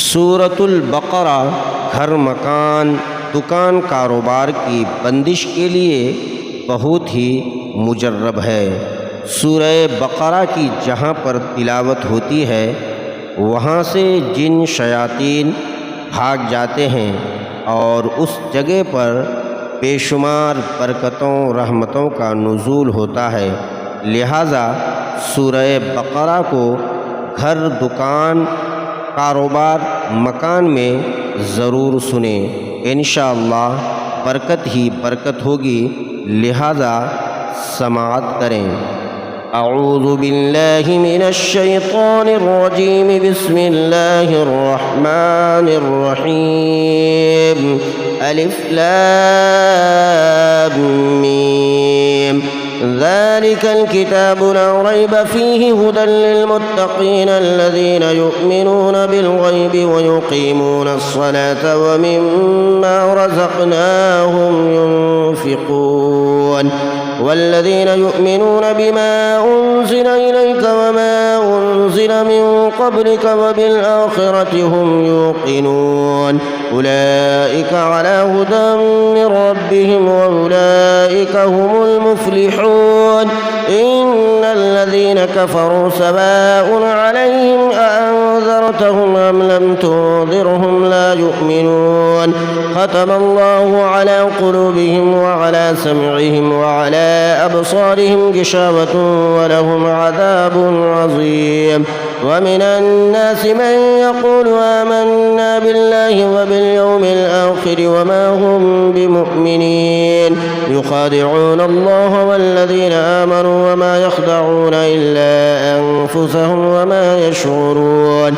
सूरतुल बकरा घर मकान दुकान कारोबार की बंदिश के लिए बहुत ही मुजर्रब है। सूरह बकरा की जहाँ पर तिलावत होती है वहाँ से जिन शयातीन भाग जाते हैं और उस जगह पर बेशुमार बरकतों रहमतों का नुज़ूल होता है। लिहाजा सूरह बकरा को घर दुकान कारोबार मकान में ज़रूर सुने, इंशाअल्लाह बरकत ही बरकत होगी। लिहाजा समाअत करें। अऊज़ु बिल्लाहि मिनश शैतानिर रजीम, बिस्मिल्लाहिर रहमानिर रहीम। अलिफ लाम मीम। ज़ालिकल किताबु ला रैब फ़ीहि हुदल लिलमुत्तक़ीन अल्लज़ीना युमिनूना बिलग़ैबि व युक़ीमूनस सलाता व मिम्मा रज़क़नाहुम युनफ़िक़ून वल्लज़ीन युमिनूना बिमा उन्ज़िला इलैक व मा उन्ज़िला मिन क़ब्लिक व बिल आख़िरति हुम युक़िनून उलाइका अला हुदन मिन रब्बिहिम व उलाइका हुमुल मुफ़्लिहून। इन्नल्लज़ीना कफ़रू सवाउन अलैहिम अअन्ज़रतहुम अम लम तुन्ज़िरहुम ला युमिनून। ख़तमल्लाहु अला क़ुलूबिहिम व अला समइहिम व अला अबसारिहिम गिशावतुन व लहुम अज़ाबुन अज़ीम। व मिनन नासि मन यक़ूलु आमन्ना बिल्लाहि व बिल-यौमिल आख़िरि व मा हुम बिमुमिनीन। युख़ादिऊन अल्लाह वल्लज़ीना आमनू व मा यख़दऊन इल्ला अन्फुसहुम व मा यशऊरून।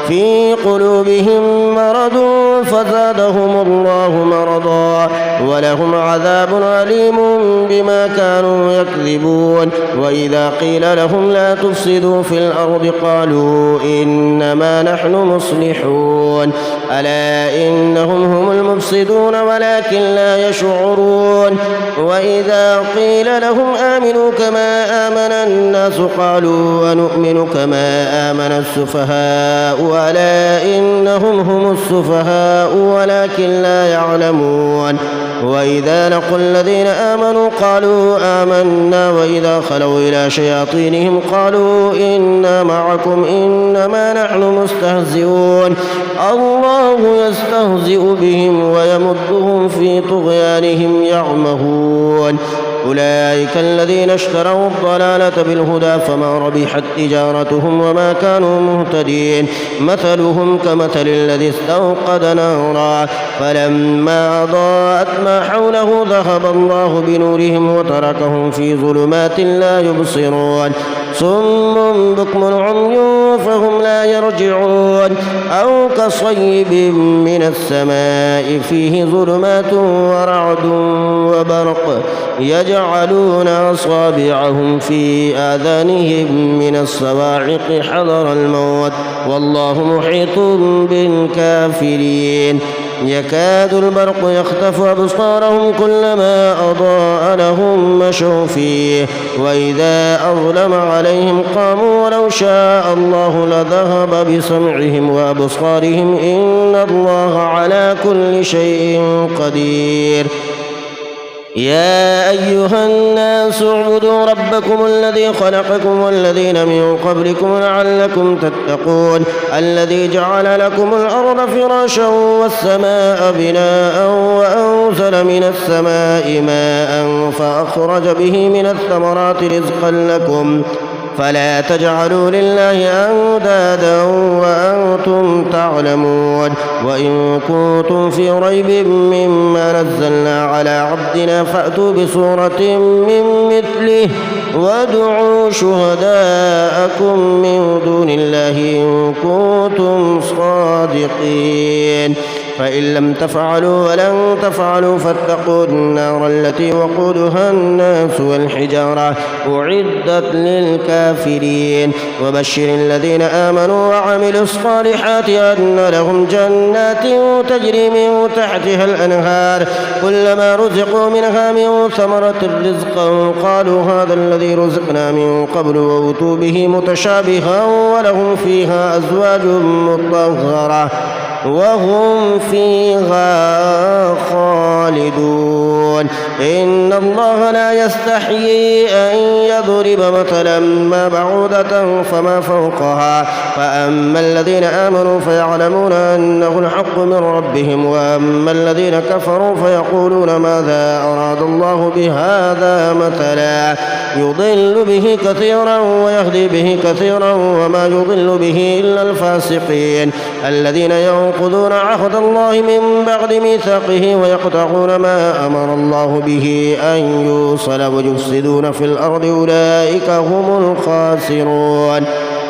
फ़ी क़ुलूबिहिम मरदुन फ़ज़ादहुमुल्लाहु मरदा व लहुम अज़ाबुन अलीमुन बिमा कानू यकज़िबून। व इज़ा क़ील लहुम ला तुफ़्सिदू फ़िल अर्दि क़ालू इन्नमा नहनु मुस्लिहून। अला इन्नहुम हुमुल मुफ़्सिदून वलाकिन ला यशऊरून। व इज़ा क़ील लहुम आमिनू कमा आमन अन्नास क़ालू अनु'मिनु कमा आमन अस्सुफ़हाअ अला इन्नहुम हुमुस-सुफ़हाअ वलाकिन ला यअलमून। وإذا لقوا الذين آمنوا قالوا آمنا وإذا خلوا إلى شياطينهم قالوا إنا معكم إنما نحن مستهزئون. الله يستهزئ بهم ويمدهم في طغيانهم يعمهون. أولئك الذين اشتروا الضلالة بالهدى فما ربحت تجارتهم وما كانوا مهتدين. مثلهم كمثل الذي استوقد نارا فلما أضاءت ما حوله ذهب الله بنورهم وتركهم في ظلمات لا يبصرون. صم بكم عمي فهم لا يرجعون. أو كصيب من السماء فيه ظلمات ورعد وبرق يجعلون أصابعهم في آذانهم من الصواعق حذر الموت والله محيط بالكافرين. يكاد البرق يخطف أبصارهم كلما أضاء لهم مشوا فيه وإذا أظلم عليهم قاموا ولو شاء الله لذهب بسمعهم وأبصارهم إن الله على كل شيء قدير. يا أيها الناس اعبدوا ربكم الذي خلقكم والذين من قبلكم لعلكم تتقون. الذي جعل لكم الأرض فراشا والسماء بناء وأنزل من السماء ماء فأخرج به من الثمرات رزقا لكم فلا تجعلوا لله أندادا وأنتم تعلمون. وإن كنتم في ريب مما نزلنا على عبدنا فأتوا بسورة من مثله وادعوا شهداءكم من دون الله إن كنتم صادقين. فإن لم تفعلوا ولن تفعلوا فاتقوا النار التي وقودها الناس والحجارة أعدت للكافرين. وبشر الذين آمنوا وعملوا الصالحات أن لهم جنات تجري من تحتها الأنهار كلما رزقوا منها من ثمرة رزقا قالوا هذا الذي رزقنا من قبل وأوتوا به متشابها ولهم فيها أزواج مطهرة وهم فيها خالدون إن الله لا يستحيي أن يضرب مثلا ما بعوضة فما فوقها فأما الذين آمنوا فيعلمون أنه الحق من ربهم وأما الذين كفروا فيقولون ماذا أراد الله بهذا مثلا يضل به كثيرا ويهدي به كثيرا وما يضل به إلا الفاسقين الذين ينقضون عهد الله من بعد ميثاقه ويقطعون ما أمر الله به أن يوصل ويفسدون في الأرض أولئك هم الخاسرون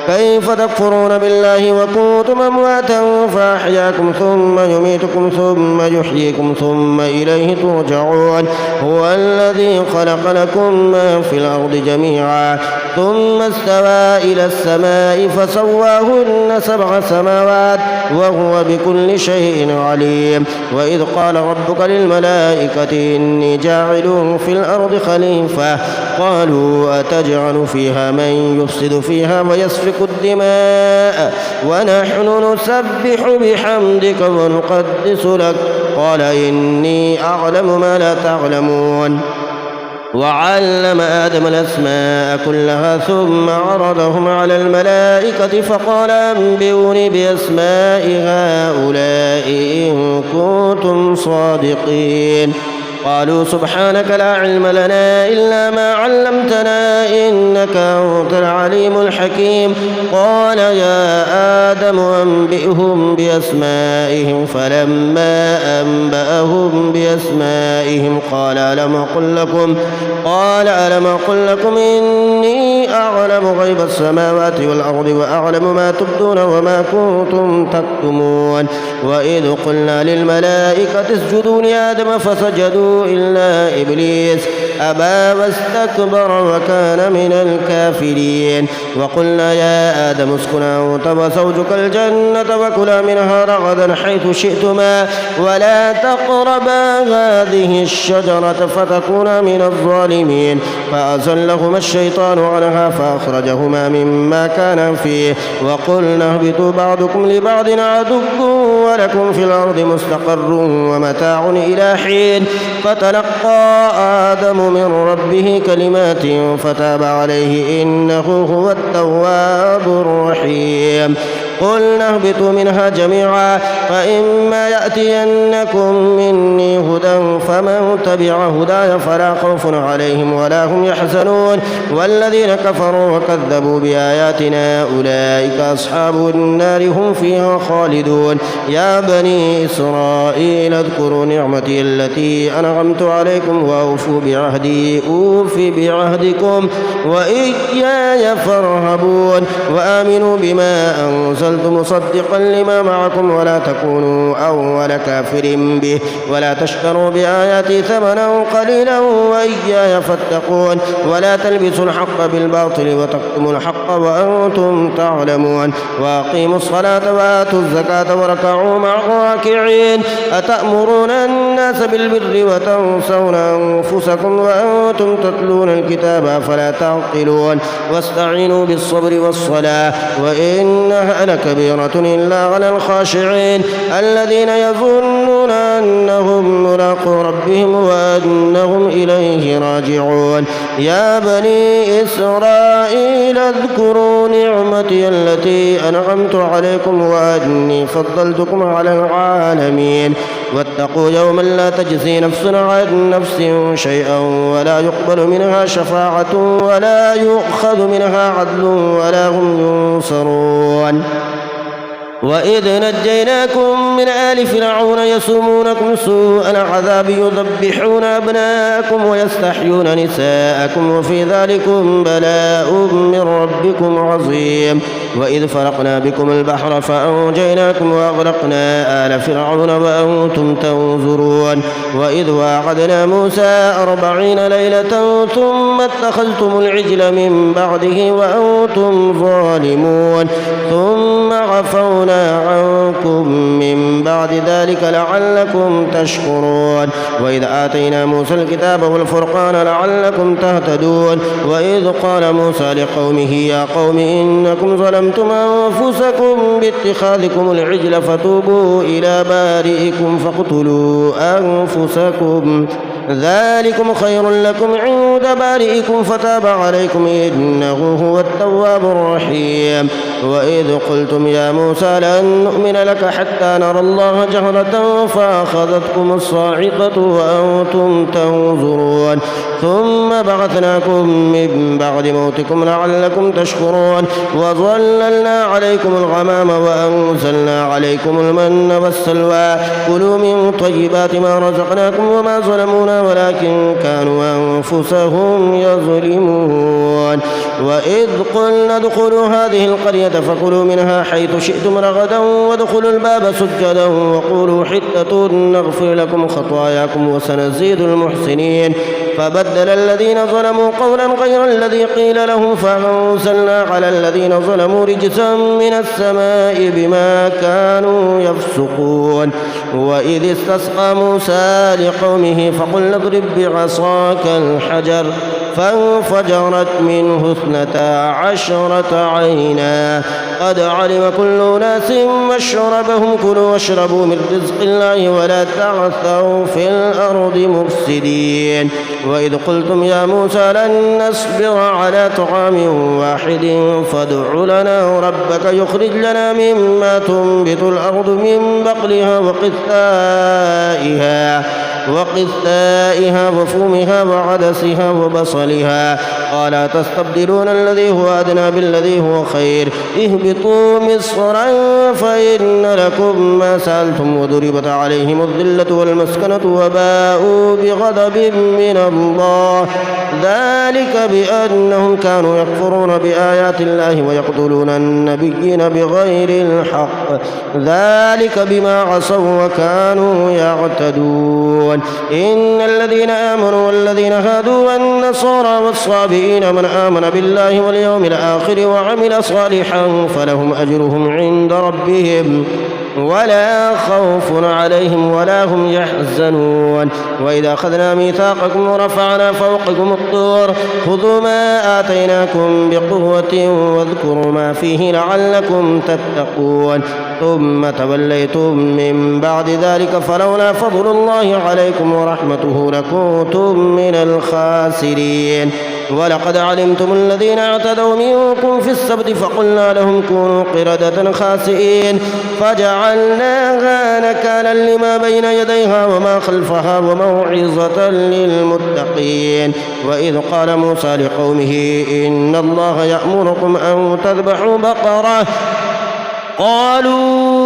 كيف تكفرون بالله وكنتم أمواتا فأحياكم ثم يميتكم ثم يحييكم ثم إليه ترجعون هو الذي خلق لكم ما في الأرض جميعا ثم استوى إلى السماء فسواهن 7 سماوات وهو بكل شيء عليم وإذ قال ربك للملائكة إني جاعل في الأرض خليفة قالوا أتجعل فيها من يفسد فيها ويسفك الدماء ونحن نسبح بحمدك ونقدس لك قال إني أعلم ما لا تعلمون وعلم آدم الأسماء كلها ثم عرضهم على الملائكة فقال أنبئوني بأسماء هؤلاء إن كنتم صادقين قالوا سبحانك لا علم لنا إلا ما علمتنا إنك أنت العليم الحكيم قال يا آدم أنبئهم بأسمائهم فلما أنبأهم بأسمائهم قال ألم أقل لكم إني أعلم غيب السماوات والأرض وأعلم ما تبدون وما كنتم تكتمون وإذ قلنا للملائكة اسجدوا لآدم فسجدوا إلا إبليس أبى واستكبر وكان من الكافرين وقلنا يا آدم اسكن أنت وزوجك الجنة وكلا منها رغدا حيث شئتما ولا تقربا هذه الشجرة فتكونا من الظالمين فأزلهما الشيطان عنها فأخرجهما مما كان فيه وقلنا اهبطوا بعضكم لبعض عدو ولكم في الأرض مستقر ومتاع إلى حين فتلقى آدم من ربه كلمات فتاب عليه إنه هو التواب الرحيم قلنا اهبطوا منها جميعا فإما يأتينكم مني هدى فمن تبع هداي فلا خوف عليهم ولا هم يحزنون والذين كفروا وكذبوا بآياتنا أولئك أصحاب النار هم فيها خالدون يا بني إسرائيل اذكروا نعمتي التي أنعمت عليكم وأوفوا بعهدي أوف بعهدكم وإياي فارهبون وآمنوا بما أنزلت مصدقا لما معكم ولا تكونوا أول كافر به ولا تشتروا بآياتي ثمنا قليلا وإياي فاتقون ولا تلبسوا الحق بالباطل وتكتموا الحق وأنتم تعلمون وأقيموا الصلاة وآتوا الزكاة واركعوا مع الراكعين أتأمرون الناس بالبر وتنسون أنفسكم وأنتم تتلون الكتاب أفلا تعقلون واستعينوا بالصبر والصلاة وإنها لكبيرة إلا على الخاشعين الذين يظنون أنهم ملاقو ربهم وأنهم إليه راجعون يا بني إسرائيل اذكروا نعمتي التي أنعمت عليكم وأني فضلتكم على العالمين واتقوا يوما لا تجزي نفس عن نفس شيئا ولا يقبل منها شفاعة ولا يؤخذ منها عدل ولا هم ينصرون وإذ نجيناكم من آل فرعون يسومونكم سوء العذاب يذبحون أبناءكم ويستحيون نساءكم وفي ذلكم بلاء من ربكم عظيم وإذ فرقنا بكم البحر فأنجيناكم وأغرقنا آل فرعون وأنتم تنظرون وإذ واعدنا موسى 40 ليلة ثم اتخذتم العجل من بعده وأنتم ظالمون ثم عفونا عنكم من من بعد ذلك لعلكم تشكرون وإذ آتينا موسى الكتاب والفرقان لعلكم تهتدون وإذ قال موسى لقومه يا قوم إنكم ظلمتم أنفسكم باتخاذكم العجل فتوبوا إلى بارئكم فاقتلوا أنفسكم ذلكم خير لكم عند بارئكم فتاب عليكم إنه هو التواب الرحيم وإذ قلتم يا موسى لن نؤمن لك حتى نرى الله جهرة فأخذتكم الصاعقة وأنتم تنظرون ثم بعثناكم من بعد موتكم لعلكم تشكرون وظللنا عليكم الغمام وأنزلنا عليكم المن والسلوى كلوا من طيبات ما رزقناكم وما ظلمونا ولكن كانوا أنفسهم يظلمون وإذ قلنا ادخلوا هذه القرية فكلوا منها حيث شئتم رغدا وادخلوا الباب سجدا وقولوا حتة نغفر لكم خطاياكم وسنزيد المحسنين فبدل الذين ظلموا قولا غير الذي قيل لهم فأنزلنا على الذين ظلموا رجزا من السماء بما كانوا يفسقون وإذ استسقى موسى لقومه فقل اضرب بعصاك الحجر فانفجرت منه 12 عينا قد علم كل أناس مشربهم كلوا واشربوا من رزق الله ولا تعثوا في الأرض مفسدين وإذ قلتم يا موسى لن نصبر على طعام واحد فادع لنا ربك يخرج لنا مما تنبت الأرض من بقلها وقثائها وفومها وعدسها وبصلها قال تستبدلون الذي هو أدنى بالذي هو خير اهبطوا مصرا فإن لكم ما سألتم وضربت عليهم الذلة والمسكنة وباءوا بغضب من الله ذلك بأنهم كانوا يكفرون بآيات الله ويقتلون النبيين بغير الحق ذلك بما عصوا وكانوا يعتدون إن الذين آمنوا والذين هادوا والنصارى والصابئين من آمن بالله واليوم الآخر وعمل صالحا فلهم أجرهم عند ربهم ولا خوف عليهم ولا هم يحزنون وإذا أخذنا ميثاقكم ورفعنا فوقكم الطور خذوا ما آتيناكم بقوة واذكروا ما فيه لعلكم تتقون ثم توليتم من بعد ذلك فلولا فضل الله عليكم ورحمته لكنتم من الخاسرين ولقد علمتم الذين اعتدوا منكم في السبت فقلنا لهم كونوا قردة خاسئين فجعلناها نكالا لما بين يديها وما خلفها وموعظة للمتقين وإذ قال موسى لقومه إن الله يأمركم أن تذبحوا بقرة قالوا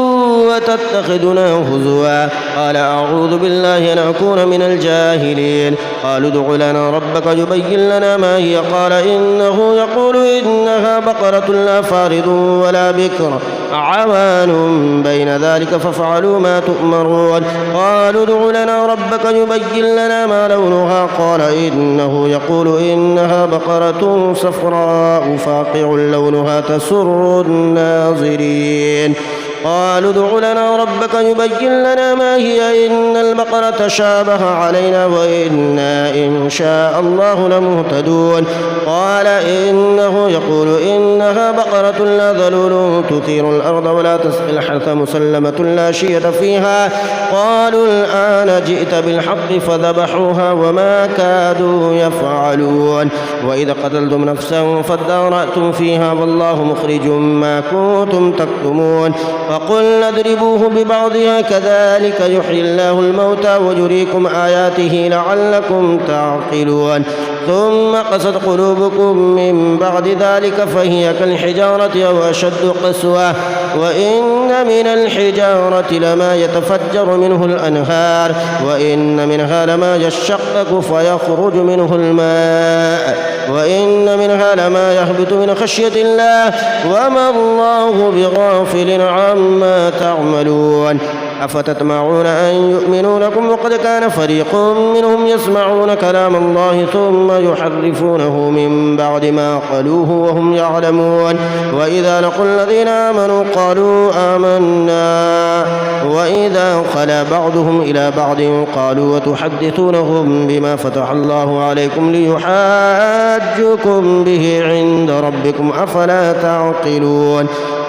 وتتخذنا هزوا قال أعوذ بالله أن أكون من الجاهلين قالوا ادع لنا ربك يبين لنا ما هي قال إنه يقول إنها بقرة لا فارض ولا بكر عوان بين ذلك فافعلوا ما تؤمرون قالوا ادع لنا ربك يبين لنا ما لونها قال إنه يقول إنها بقرة صفراء فاقع لونها تسر الناظرين قالوا ادع لنا ربك يبين لنا ما هي إن البقرة شابه علينا وإنا إن شاء الله لمهتدون قال إنه يقول إنها بقرة لا ذلول تثير الأرض ولا تسقي الحرث مسلمة لا شية فيها قالوا الآن جئت بالحق فذبحوها وما كادوا يفعلون وإذا قتلتم نفسا فادارأتم فيها والله مخرج ما كنتم تكتمون فقلنا اضربوه ببعضها كذلك يحيي الله الموتى ويريكم آياته لعلكم تعقلون ثم قست قلوبكم من بعد ذلك فهي كالحجارة أو أشد قسوة وإن من الحجارة لما يتفجر منه الأنهار وإن منها لما يشقق فيخرج منه الماء وإن منها لما يهبط من خشية الله وما الله بغافل عما تعملون أفتطمعون أن يؤمنوا لكم وقد كان فريق منهم يسمعون كلام الله ثم يحرفونه من بعد ما قالوه وهم يعلمون وإذا لقوا الذين آمنوا قالوا آمنا وإذا خلا بعضهم إلى بعض قالوا وتحدثونهم بما فتح الله عليكم ليحاجوكم به عند ربكم أفلا تعقلون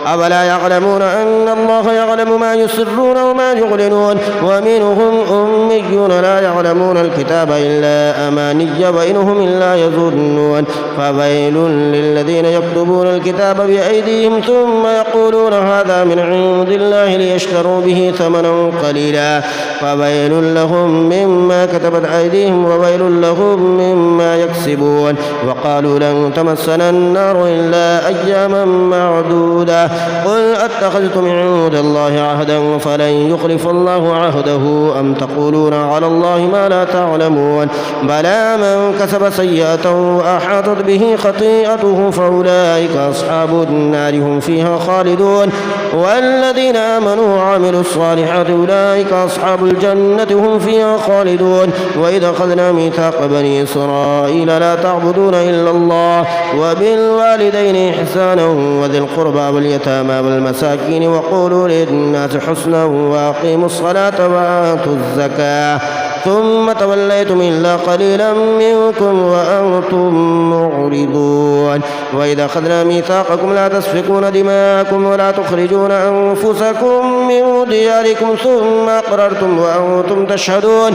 أفلا يعلمون أن الله يعلم ما يسرون وما يعلنون ومنهم أميون لا يعلمون الكتاب إلا أماني وإنهم إلا يظنون فويل للذين يكتبون الكتاب بأيديهم ثم يقولون هذا من عند الله ليشتروا به ثمنا قليلا فويل لهم مما كتبت أيديهم وويل لهم مما يكسبون وقالوا لن تمسنا النار إلا أياما معدودة قل أتخذتم عند الله عهدا فلن يخلف الله عهده أم تقولون على الله ما لا تعلمون بلى من كسب سيئة وأحاطت به خطيئته فأولئك أصحاب النار هم فيها خالدون والذين آمنوا وعملوا الصالحات أولئك أصحاب الجنة هم فيها خالدون وإذا أخذنا ميثاق بني إسرائيل لا تعبدون إلا الله وبالوالدين إحسانا وذي القربى واليتامى والمساكين وقولوا للناس حسنا وأقيموا الصلاة وآتوا الزكاة ثم توليتم إلا قليلا منكم وأنتم معرضون وإذا أخذنا ميثاقكم لا تسفكون دماءكم ولا تخرجون أنفسكم من دياركم ثم أقررتم وأنتم تشهدون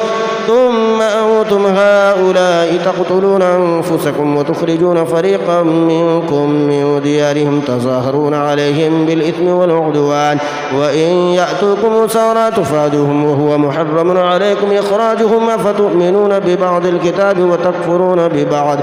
ثم أنتم هؤلاء تقتلون أنفسكم وتخرجون فريقا منكم من ديارهم تظاهرون عليهم بالإثم والعدوان وإن يأتوكم سارى تفادوهم وهو محرم عليكم إخراجهم أفتؤمنون ببعض الكتاب وتكفرون ببعض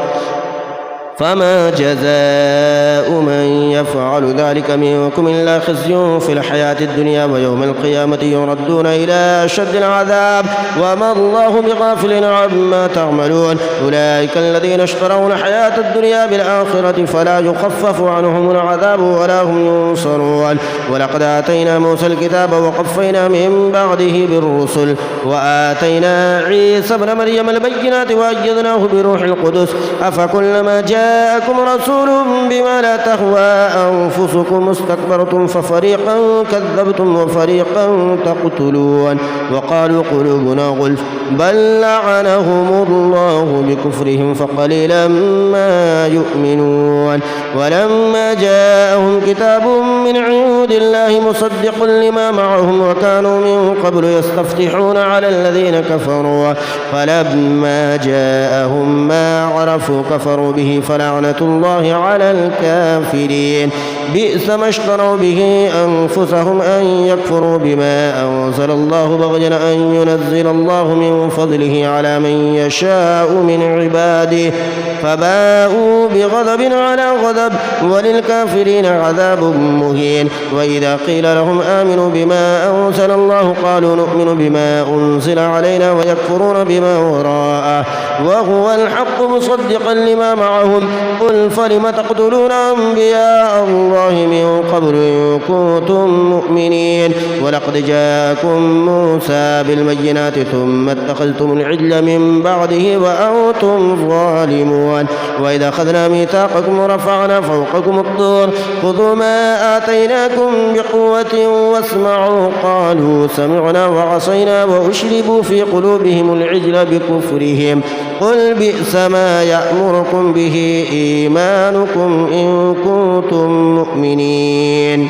فما جزاء من يفعل ذلك منكم إلا خزي في الحياة الدنيا ويوم القيامة يردون إلى أشد العذاب وما الله بغافل عما تعملون أولئك الذين اشتروا الحياة الدنيا بالآخرة فلا يخفف عنهم العذاب ولا هم ينصرون ولقد آتينا موسى الكتاب وقفينا من بعده بالرسل وآتينا عيسى ابن مريم البينات وأيدناه بروح القدس أفكلما جاءكم رسول بما لا تهوى أنفسكم استكبرتم ففريقا كذبتم وفريقا تقتلون وقالوا قلوبنا غلف بل لعنهم الله بكفرهم فقليلا ما يؤمنون ولما جاءهم كتاب من عند الله مصدق لما معهم وكانوا من قبل يستفتحون على الذين كفروا فلما جاءهم ما عرفوا كفروا به فلعنة الله على الكافرين بئس ما اشتروا به أنفسهم أن يكفروا بما أنزل الله بغيا أن ينزل الله من فضله على من يشاء من عباده فباءوا بغضب على غضب وللكافرين عذاب مهين وإذا قيل لهم آمنوا بما أنزل الله قالوا نؤمن بما أنزل علينا ويكفرون بما وراءه وهو الحق مصدقا لما معهم قل فلم تقتلون أنبياء الله من قبل إن كنتم مؤمنين ولقد جاءكم موسى بالبينات ثم اتخذتم العجل من بعده وأنتم ظالمون وإذا أخذنا ميثاقكم ورفعنا فوقكم الطور خذوا ما آتيناكم بقوة واسمعوا قالوا سمعنا وعصينا وأشربوا في قلوبهم العجل بكفرهم قل بئس ما يأمركم به إيمانكم إن كنتم مؤمنين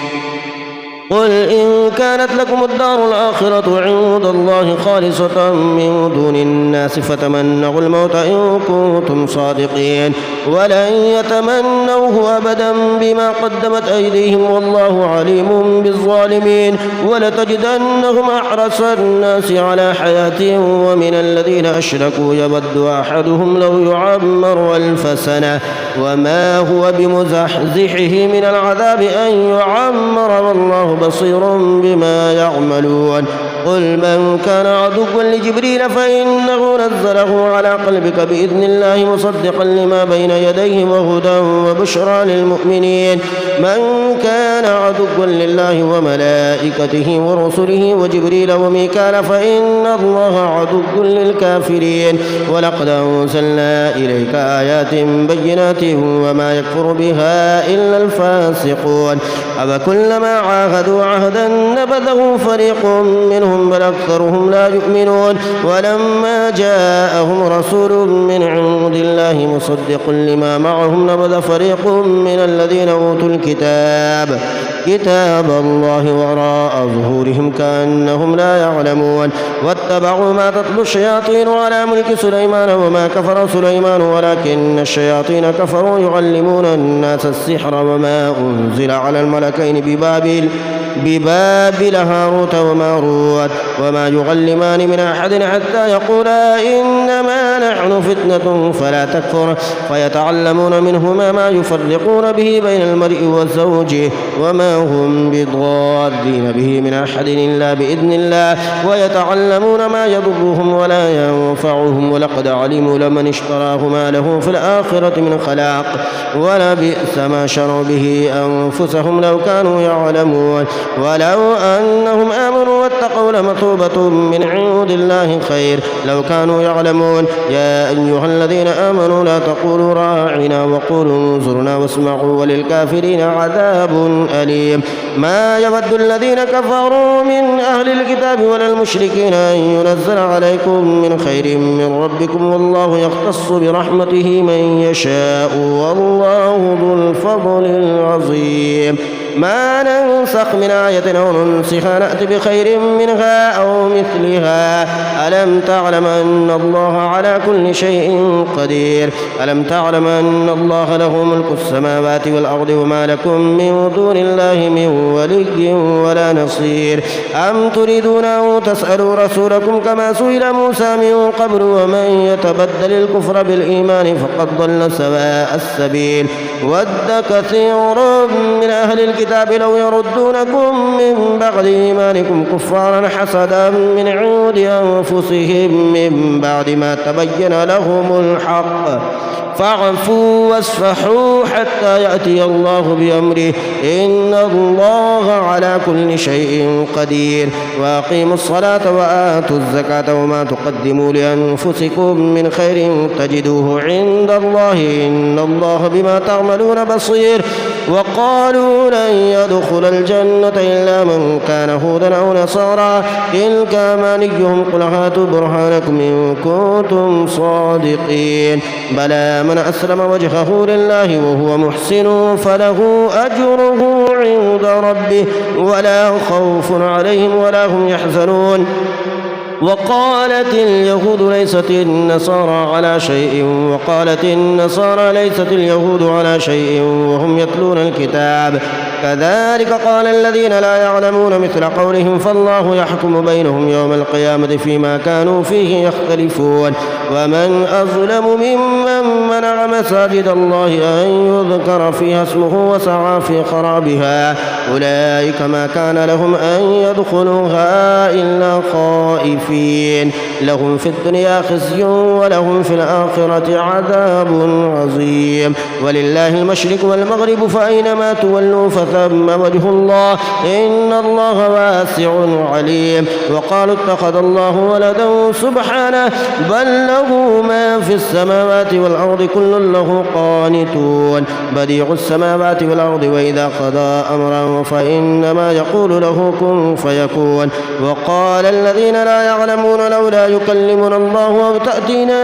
قل إن كانت لكم الدار الآخرة عند الله خالصة من دون الناس فتمنوا الموت إن كنتم صادقين ولن يتمنوه أبدا بما قدمت أيديهم والله عليم بالظالمين ولتجدنهم أحرص الناس على حياة ومن الذين أشركوا يود أحدهم لو يعمر 1000 سنة وما هو بمزحزحه من العذاب أن يعمر والله بصير بما يعملون قل من كان عدوا لجبريل فإنه نزله على قلبك بإذن الله مصدقا لما بين يديه وهدى وبشرى للمؤمنين. من كان عدوا لله وملائكته ورسله وجبريل وميكال فإن الله عدو للكافرين. ولقد أنزلنا إليك آيات بينات وما يكفر بها إلا الفاسقون. أفكلما عاهدوا عهدا نبذه فريق منهم بل أكثرهم لا يؤمنون. ولما جاءهم رسول من عند الله مصدق لما معهم نبذ فريق من الذين أوتوا كتاب الله وراء ظهورهم كأنهم لا يعلمون. واتبعوا ما تتلو الشياطين على ملك سليمان وما كفر سليمان ولكن الشياطين كفروا يعلمون الناس السحر وما أنزل على الملكين ببابل هاروت وماروت وما يعلمان من أحد حتى يقولا إنما نحن فتنة فلا تكفر فيتعلمون منهما ما يفرقون به بين المرء وزوجه وما هم بضارين به من أحد إلا بإذن الله ويتعلمون ما يضرهم ولا ينفعهم. ولقد علموا لمن اشتراه ما له في الآخرة من خلاق ولبئس ما شروا به أنفسهم لو كانوا يعلمون. ولو أنهم آمنوا واتقوا لمثوبة من عند الله خير لو كانوا يعلمون. يا أيها الذين آمنوا لا تقولوا راعنا وقولوا انظرنا واسمعوا وللكافرين عذاب أليم. ما يود الذين كفروا من أهل الكتاب ولا المشركين أن ينزل عليكم من خير من ربكم والله يختص برحمته من يشاء والله ذو الفضل العظيم. ما ننسخ من آية أو ننسخها نأتي بخير منها أو مثلها. ألم تعلم أن الله على كل شيء قدير. ألم تعلم أن الله له ملك السماوات والأرض وما لكم من دون الله من ولي ولا نصير. أم تريدون أن تسألوا رسولكم كما سئل موسى من قبل ومن يتبدل الكفر بالإيمان فقد ضل سواء السبيل. ود كثير من أهل الكتاب لو يردونكم من بعد إيمانكم كفارا حسدا من عند أنفسهم من بعد ما تبين لهم الحق فاعفوا واصفحوا حتى يأتي الله بأمره إن الله على كل شيء قدير. وأقيموا الصلاة وآتوا الزكاة وما تقدموا لأنفسكم من خير تجدوه عند الله إن الله بما تعملون بصير. وقالوا لن يدخل الجنة إلا من كان هودا أو نصارى تلك أمانيهم قل هاتوا برهانكم إن كنتم صادقين. بلى من أسلم وجهه لله وهو محسن فله أجره عند ربه ولا خوف عليهم ولا هم يحزنون. وقالت اليهود ليست النصارى على شيء وقالت النصارى ليست اليهود على شيء وهم يتلون الكتاب كذلك قال الذين لا يعلمون مثل قولهم فالله يحكم بينهم يوم القيامة فيما كانوا فيه يختلفون. ومن أظلم ممن منع مساجد الله أن يذكر فيها اسمه وسعى في خرابها أولئك ما كان لهم أن يدخلوها إلا خائفين لهم في الدنيا خزي ولهم في الآخرة عذاب عظيم. ولله المشرق والمغرب فأينما تولوا فثم وجه الله إن الله واسع عليم. وقالوا اتخذ الله ولدا سبحانه بل له ما في السماوات والأرض كل له قانتون بديع السماوات والأرض وإذا قضى أمرا فإنما يقول له كن فيكون. وقال الذين لا يعلمون لولا يكلمنا الله أو تأتينا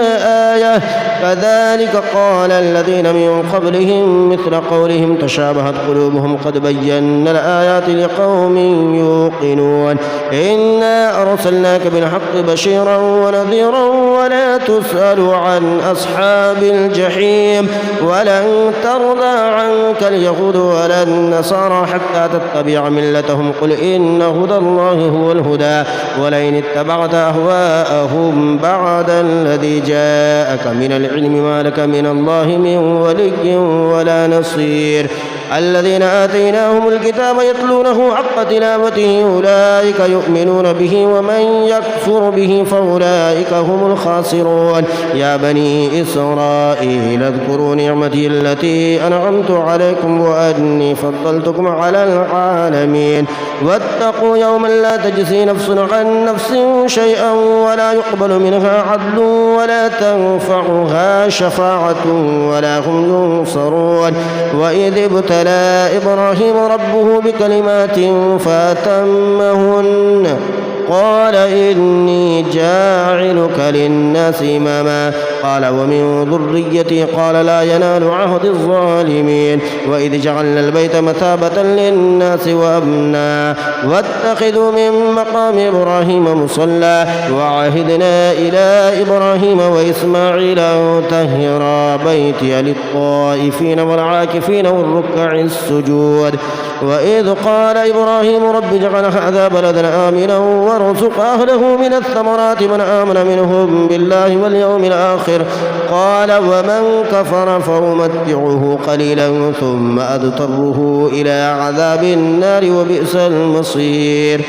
آية كذلك قال الذين من قبلهم مثل قولهم تشابهت قلوبهم قد بينا الآيات لقوم يوقنون. إنا أرسلناك بالحق بشيرا ونذيرا ولا تسأل عن أصحاب الجحيم ولن ترضى عنك اليهود ولا النصارى حتى تتبع ملتهم قل إن هدى الله هو الهدى ولئن اتبعت أهواءهم بعد الذي جاءك من العلم ما لك من الله من ولي ولا نصير. الذين آتيناهم الكتاب يتلونه حق تلاوته أولئك يؤمنون به ومن يكفر به فأولئك هم الخاسرون يا بني إسرائيل اذكروا نعمتي التي أنعمت عليكم وأني فضلتكم على العالمين واتقوا يوما لا تجزي نفس عن نفس شيئا ولا يقبل منها عدل ولا تنفعها شفاعة ولا هم ينصرون وإذ ابتلى إبراهيم ربه بكلمات فأتمهن قال إني جاعلك للناس إماما قال ومن ذريتي قال لا ينال عهد الظالمين وإذ جعلنا البيت مثابة للناس وأمنا واتخذوا من مقام إبراهيم مصلى وعهدنا إلى إبراهيم وإسماعيل أن طهرا بيتي للطائفين والعاكفين والركع السجود وإذ قال إبراهيم رب اجعل هذا بلدا آمنا وارزق أهله من الثمرات من آمن منهم بالله واليوم الآخر قال ومن كفر فأمتعه قليلا ثم أضطره إلى عذاب النار وبئس المصير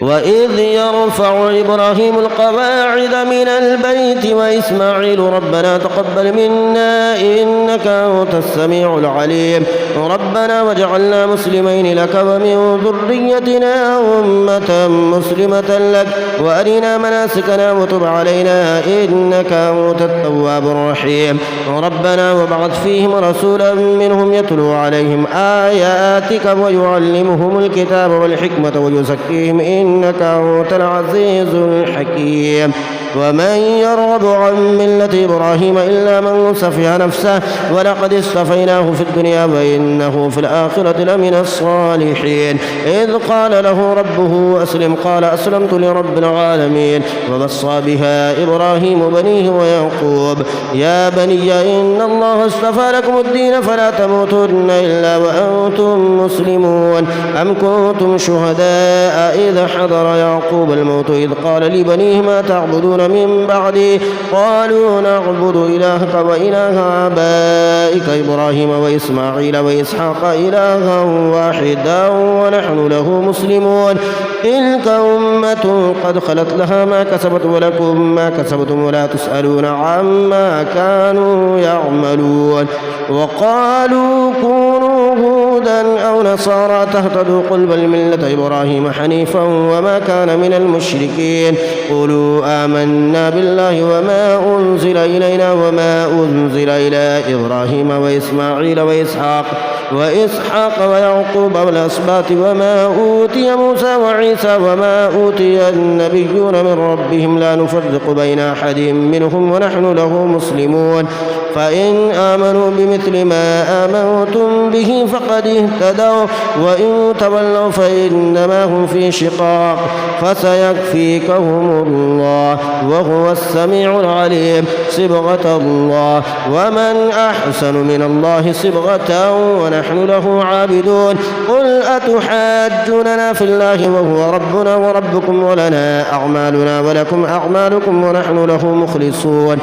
وإذ يرفع إبراهيم القواعد من البيت وإسماعيل ربنا تقبل منا إنك أنت السميع العليم ربنا واجعلنا مسلمين لك ومن ذريتنا أمة مسلمة لك وأرنا مناسكنا وتب علينا إنك أنت التواب الرحيم ربنا وابعث فيهم رسولا منهم يتلو عليهم آياتك ويعلمهم الكتاب والحكمة ويزكيهم إنك أنت العزيز الحكيم ومن يرغب عن ملة إبراهيم إلا من سفه نفسه ولقد اصطفيناه في الدنيا وإنه في الآخرة لمن الصالحين إذ قال له ربه أسلم قال أسلمت لرب العالمين ووصى بها إبراهيم بنيه ويعقوب يا بني إن الله اصطفى لكم الدين فلا تموتن إلا وأنتم مسلمون أم كنتم شهداء إذا حضر يعقوب الموت إذ قال لبنيه ما تعبدون من بعدي قالوا نعبد إلهك وإله آبائك إبراهيم وإسماعيل وإسحاق إلها واحدا ونحن له مسلمون تلك أمة قد خلت لها ما كسبت ولكم ما كسبتم ولا تسألون عما كانوا يعملون وقالوا كونوا هودا أو نصارى تهتدوا قل بل ملة إبراهيم حنيفا وما كان من المشركين قولوا آمنا بالله وما أنزل إلينا وما أنزل إلى إبراهيم وإسماعيل وإسحاق ويعقوب والأسباط وما أوتي موسى وعيسى وما أوتي النبيون من ربهم لا نفرق بين أحد منهم ونحن له مسلمون فإن آمنوا بمثل ما آمنتم به فقد اهتدوا وإن تولوا فإنما هم في شقاق فسيكفيكهم الله وهو السميع العليم صبغة الله ومن أحسن من الله صبغة ونحن له عابدون قل أتحاجوننا في الله وهو ربنا وربكم ولنا أعمالنا ولكم أعمالكم ونحن له مخلصون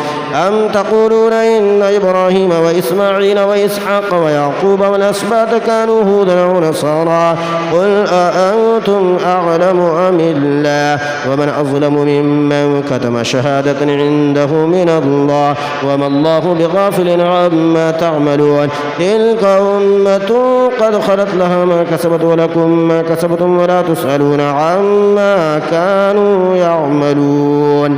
أم تقولون إن إبراهيم وإسماعيل وإسحاق ويعقوب والأسباط كانوا هودا أو نصارى قل أأنتم أعلم أم الله ومن أظلم ممن كتم شهادة عنده من الله وما الله بغافل عما تعملون تلك أمة قد خلت لها ما كسبت ولكم ما كسبتم ولا تسألون عما كانوا يعملون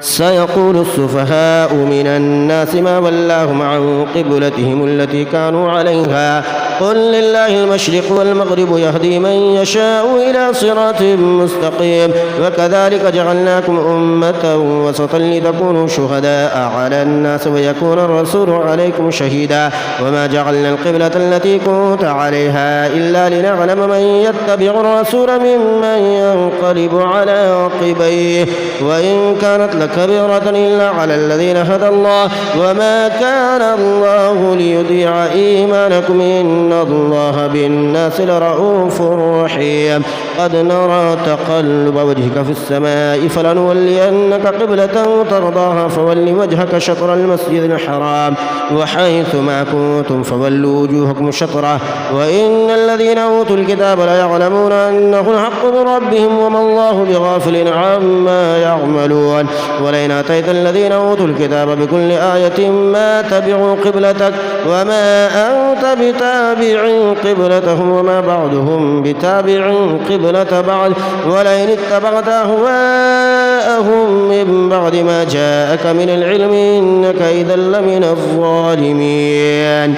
سيقول السفهاء من الناس ما ولاهم عن قبلتهم التي كانوا عليها قل لله المشرق والمغرب يهدي من يشاء إلى صراط مستقيم وكذلك جعلناكم أمة وسطا لتكونوا شهداء على الناس ويكون الرسول عليكم شهيدا وما جعلنا القبلة التي كنت عليها إلا لنعلم من يتبع الرسول ممن ينقلب على عقبيه وإن كانت لك كبيرة إلا على الذين هدى الله وما كان الله ليضيع إيمانكم إن الله بالناس لرؤوف رحيم قد نرى تقلب وجهك في السماء فلنولينك قبلة ترضاها فول وجهك شطر المسجد الحرام وحيث ما كنتم فولوا وجوهكم شطره وإن الذين أوتوا الكتاب ليعلمون أنه الحق من ربهم وما الله بغافل عما يعملون ولئن أتيت الذين أوتوا الكتاب بكل آية ما تبعوا قبلتك وما أنت بتابع قبلتهم وما بعضهم بتابع قبلة بعض ولئن اتبعت أهواءهم من بعد ما جاءك من العلم إنك إذا لمن الظالمين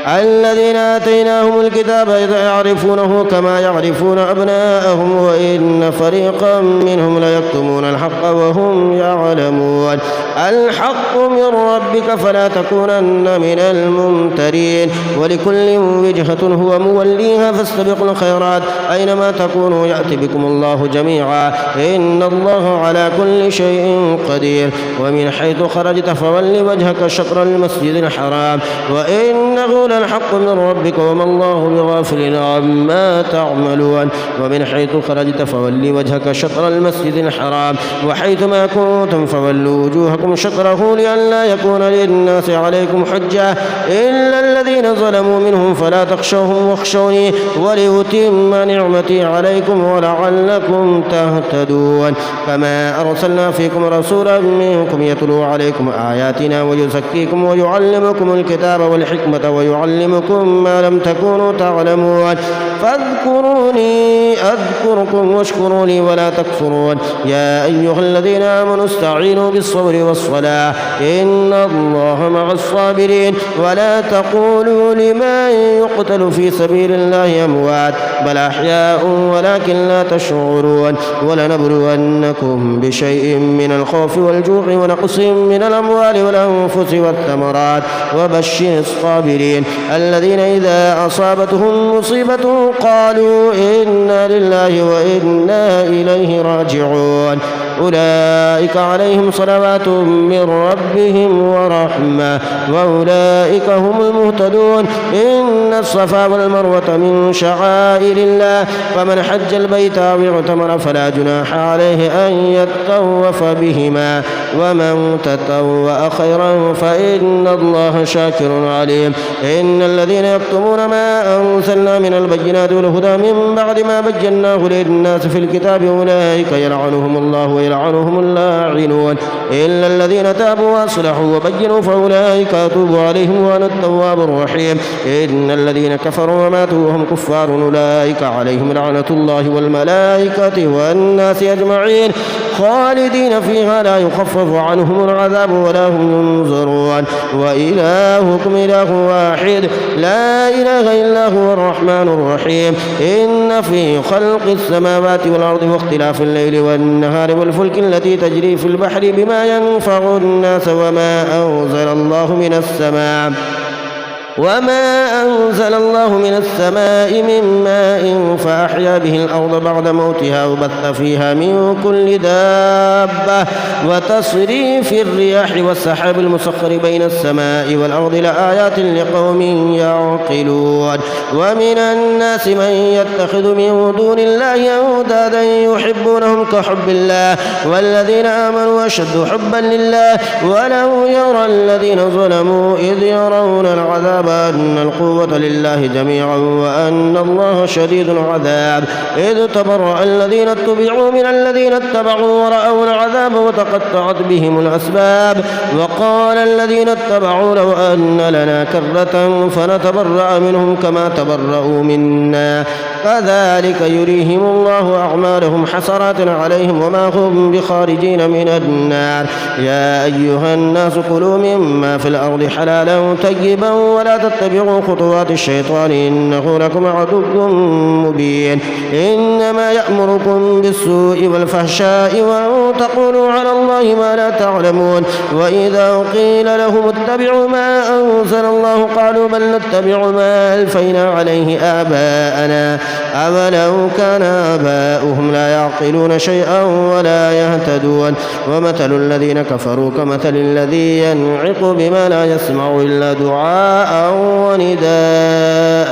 الذين آتيناهم الكتاب يعرفونه كما يعرفون أبناءهم وإن فريقا منهم ليكتمون الحق وهم يعلمون الحق من ربك فلا تكونن من الممترين ولكل وجهة هو موليها فاستبقوا الخيرات أينما تكونوا يأتي بكم الله جميعا إن الله على كل شيء قدير ومن حيث خرجت فول وجهك شطر المسجد الحرام وإنه الحق من ربك وما الله بغافل عما تعملون ومن حيث خرجت فول وجهك شطر المسجد الحرام وحيث ما كنتم فولوا وجوهكم شطره لئلا يكون للناس عليكم حجة إلا الذين ظلموا منهم فلا تخشوهم واخشوني ولأتم نعمتي عليكم ولعلكم تهتدون كما أرسلنا فيكم رسولا منكم يتلو عليكم آياتنا ويزكيكم ويعلمكم الكتاب والحكمة ويعلمكم ما لم تكونوا تعلمون فاذكروني أذكركم واشكروا لي ولا تكفرون يا أيها الذين آمنوا استعينوا بالصبر والصلاة إن الله مع الصابرين ولا تقولوا لمن يقتل في سبيل الله أموات بل أحياء ولكن لا تشعرون ولنبلونكم بشيء من الخوف والجوع ونقص من الأموال والأنفس والثمرات وبشر الصابرين الذين إذا أصابتهم مصيبة قالوا إنا لله وإنا إليه راجعون أولئك عليهم صلوات من ربهم ورحمة وأولئك هم المهتدون إن الصفا والمروة من شعائر الله فمن حج البيت أو اعتمر فلا جناح عليه أن يطوف بهما ومن تطوع خيرا فإن الله شاكر عليم إن الذين يكتمون ما أنزلنا من البينات والهدى من بعد ما بيناه للناس في الكتاب أولئك يلعنهم الله ويلعنهم اللاعنون إلا الذين تابوا وأصلحوا وبينوا فأولئك أتوب عليهم وأنا التواب الرحيم إن الذين كفروا وماتوا وهم كفار أولئك عليهم لعنة الله والملائكة والناس أجمعين خالدين فيها لا يخفف عنهم العذاب ولا هم ينظرون وإلهكم إله واحد لا إله إلا هو الرحمن الرحيم إن في خلق السماوات والأرض واختلاف الليل والنهار والفلك التي تجري في البحر بما ينفع الناس وما أنزل الله من السماء من ماء فأحيا به الأرض بعد موتها وبث فيها من كل دابة وتصريف الرياح والسحاب المسخر بين السماء والأرض لآيات لقوم يعقلون ومن الناس من يتخذ من دون الله أندادا يحبونهم كحب الله والذين آمنوا أشد حبا لله ولو يرى الذين ظلموا إذ يرون العذاب أن القوة لله جميعا وأن الله شديد العذاب إذ تبرأ الذين اتبعوا من الذين اتبعوا ورأوا العذاب وتقطعت بهم الأسباب وقال الذين اتبعوا لو أن لنا كرة فنتبرأ منهم كما تبرأوا منا كذلك يريهم الله أعمالهم حسرات عليهم وما هم بخارجين من النار يا أيها الناس كلوا مما في الأرض حلالا طيبا ولا تتبعوا خطوات الشيطان إنه لكم عدو مبين إنما يأمركم بالسوء والفحشاء وأن تقولوا على الله ما لا تعلمون وإذا قيل لهم اتبعوا ما أنزل الله قالوا بل نتبع ما ألفينا عليه آباءنا أولو كان آباؤهم لا يعقلون شيئا ولا يهتدون ومثل الذين كفروا كمثل الذي ينعق بما لا يسمع إلا دعاء ونداء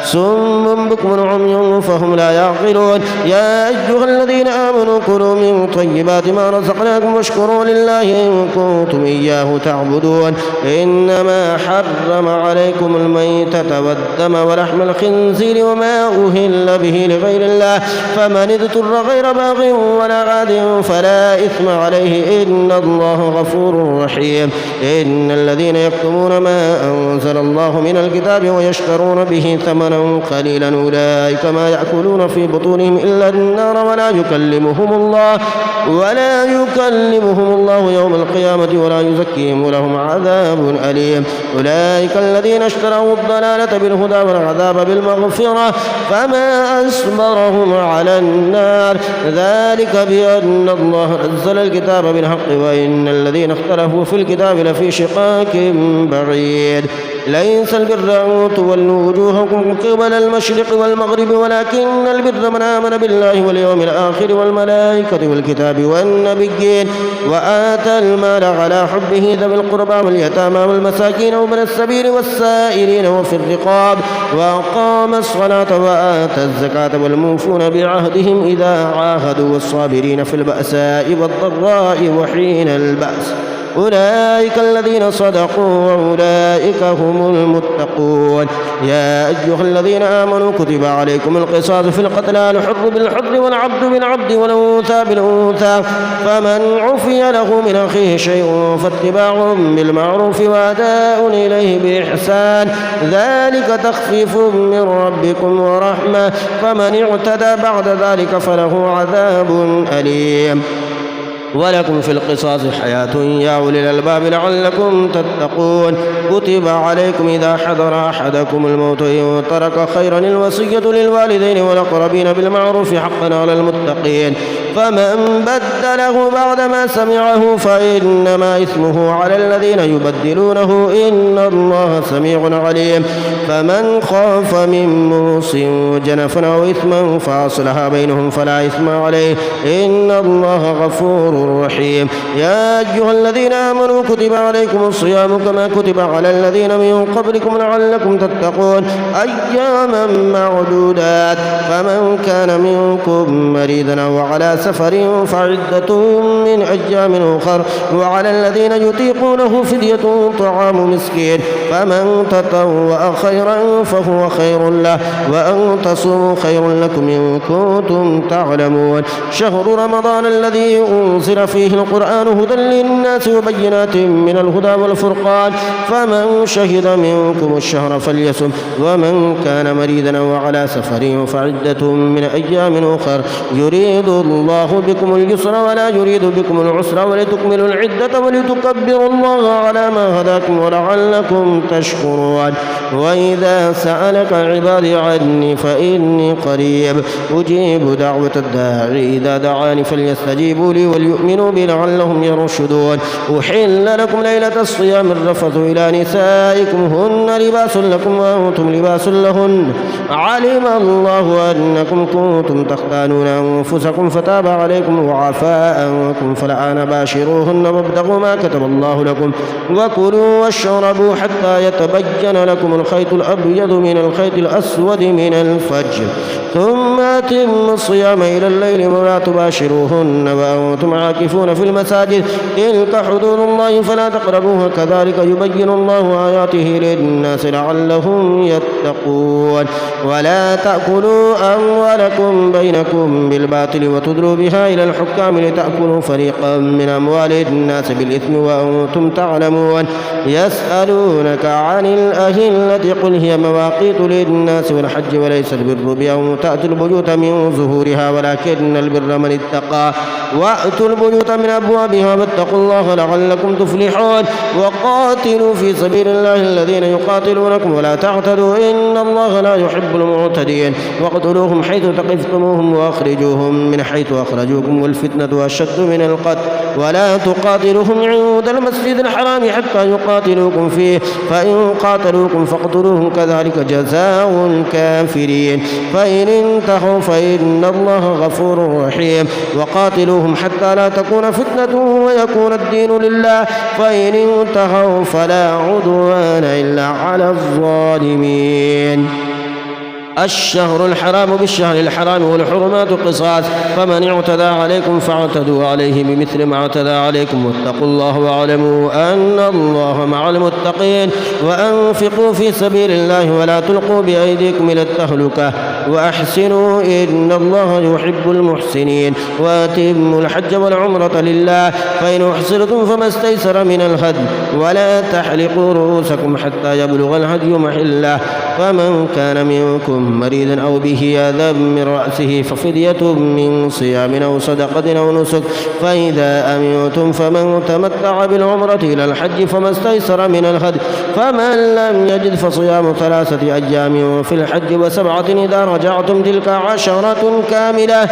صم بكم عمي فهم لا يعقلون يا أيها الذين آمنوا كلوا من طيبات ما رزقناكم واشكروا لله إن كنتم إياه تعبدون إنما حرم عليكم الميتة والدم ولحم الخنزير وما أهل به لغير الله فمن اضطر غير باغ ولا عاد فلا إثم عليه إن الله غفور رحيم إن الذين يكتمون ما أنزل الله من الكتاب ويشترون به ثمنا قليلا أولئك ما يأكلون في بطونهم إلا النار ولا يكلمهم الله يوم القيامة ولا يزكيهم ولهم عذاب أليم أولئك الذين اشتروا الضلالة بالهدى والعذاب بالمغفرة فما أصبرهم على النار ذلك بأن الله نزل الكتاب بالحق وإن الذين اختلفوا في الكتاب لفي شقاق بعيد ليس البر أن تولوا وجوهكم قبل المشرق والمغرب ولكن البر من آمن بالله واليوم الآخر والملائكة والكتاب والنبيين وآتى المال على حبه ذوي القربى واليتامى والمساكين وابن السبيل والسائلين وفي الرقاب وأقام الصلاة وآتى الزكاة والموفون بعهدهم إذا عاهدوا والصابرين في البأساء والضراء وحين البأس أولئك الذين صدقوا وأولئك هم المتقون يا أيها الذين آمنوا كتب عليكم القصاص في القتلى الحر بالحر والعبد بالعبد والأنثى بالأنثى فمن عفي له من أخيه شيء فاتباع بالمعروف وأداء إليه بإحسان ذلك تخفيف من ربكم ورحمة فمن اعتدى بعد ذلك فله عذاب أليم ولكم في القصاص حياة يا أولي الألباب لعلكم تتقون كتب عليكم إذا حضر أحدكم الموت إن ترك خيرا الوصية للوالدين والأقربين بالمعروف حقا على المتقين فمن بدله بعدما سمعه فإنما إثمه على الذين يبدلونه إن الله سميع عليم فمن خاف من موص جنفا أو إثما فأصلح بينهم فلا إثم عليه إن الله غفور رحيم يا أيها الذين آمنوا كتب عليكم الصيام كما كتب على الذين من قبلكم لعلكم تتقون أياما معدودات فمن كان منكم مريضا أو على سفر فعدة من أيام أخر وعلى الذين يطيقونه فدية طعام مسكين فمن تطوع خيرا فهو خير له وأن تصوموا خير لكم إن كنتم تعلمون شهر رمضان الذي أنزل فيه القرآن هدى للناس وبينات من الهدى والفرقان فمن شهد منكم الشهر فليصم ومن كان مريضا أو على سفر فعدة من أيام أخر يريد الله بكم اليسر ولا يريد بكم العسر ولتكملوا العدة ولتكبروا الله على ما هداكم ولعلكم تشكرون وإذا سألك عبادي عني فإني قريب أجيب دعوة الداعي إذا دعاني فليستجيبوا لي وليؤمنوا بي لعلهم يرشدون أحل لكم ليلة الصيام الرفث إلى نسائكم هن لباس لكم وأنتم لباس لهن علم الله أنكم كنتم تختانون أنفسكم فتاب عليكم وعفى عنكم فالآن باشروهن وابتغوا ما كتب الله لكم وكلوا واشربوا حتى يتبين لكم الخيط الأبيض من الخيط الأسود من الفجر ثم أتموا الصيام إلى الليل ولا تباشروهن وأنتم عاكفون في المساجد تلك حدود الله فلا تقربوها كذلك يبين الله آياته للناس لعلهم يتقون ولا تأكلوا أموالكم بينكم بالباطل وتدلوا بها إلى الحكام لتأكلوا فريقا من أموال الناس بالإثم وأنتم تعلمون يسألونك عن الأهلة قل هي مواقيت للناس والحج وليس البر بأن تأتوا البيوت من ظهورها ولكن البر من اتقى وأتوا البيوت من أبوابها واتقوا الله لعلكم تفلحون وقاتلوا في سبيل الله الذين يقاتلونكم ولا تعتدوا إن الله لا يحب المعتدين واقتلوهم حيث ثقفتموهم وأخرجوهم من حيث أخرجوكم والفتنة أشد من القتل ولا تقاتلوهم عند المسجد الحرام حتى يقاتلوكم فيه فإن قاتلوكم فاقتلوهم كذلك جزاء الكافرين فإن انتهوا فإن الله غفور رحيم وقاتلوهم حتى لا تكون فتنة ويكون الدين لله فإن انتهوا فلا عدوان إلا على الظالمين الشهر الحرام بالشهر الحرام والحرمات قصاص فمن اعتدى عليكم فاعتدوا عليه بمثل ما اعتدى عليكم واتقوا الله واعلموا أن الله مع المتقين وأنفقوا في سبيل الله ولا تلقوا بأيديكم إلى التهلكة وأحسنوا إن الله يحب المحسنين وأتموا الحج والعمرة لله فإن أحصرتم فما استيسر من الهدي ولا تحلقوا رؤوسكم حتى يبلغ الهدي محله فمن كان منكم مريضا أو به أذى من رأسه ففدية من صيام أو صدقة أو نسك فإذا أمنتم فمن تمتع بالعمرة إلى الحج فما استيسر من الهدي فمن لم يجد فصيام 3 أيام في الحج و7 إذا رجعتم تلك 10 كاملة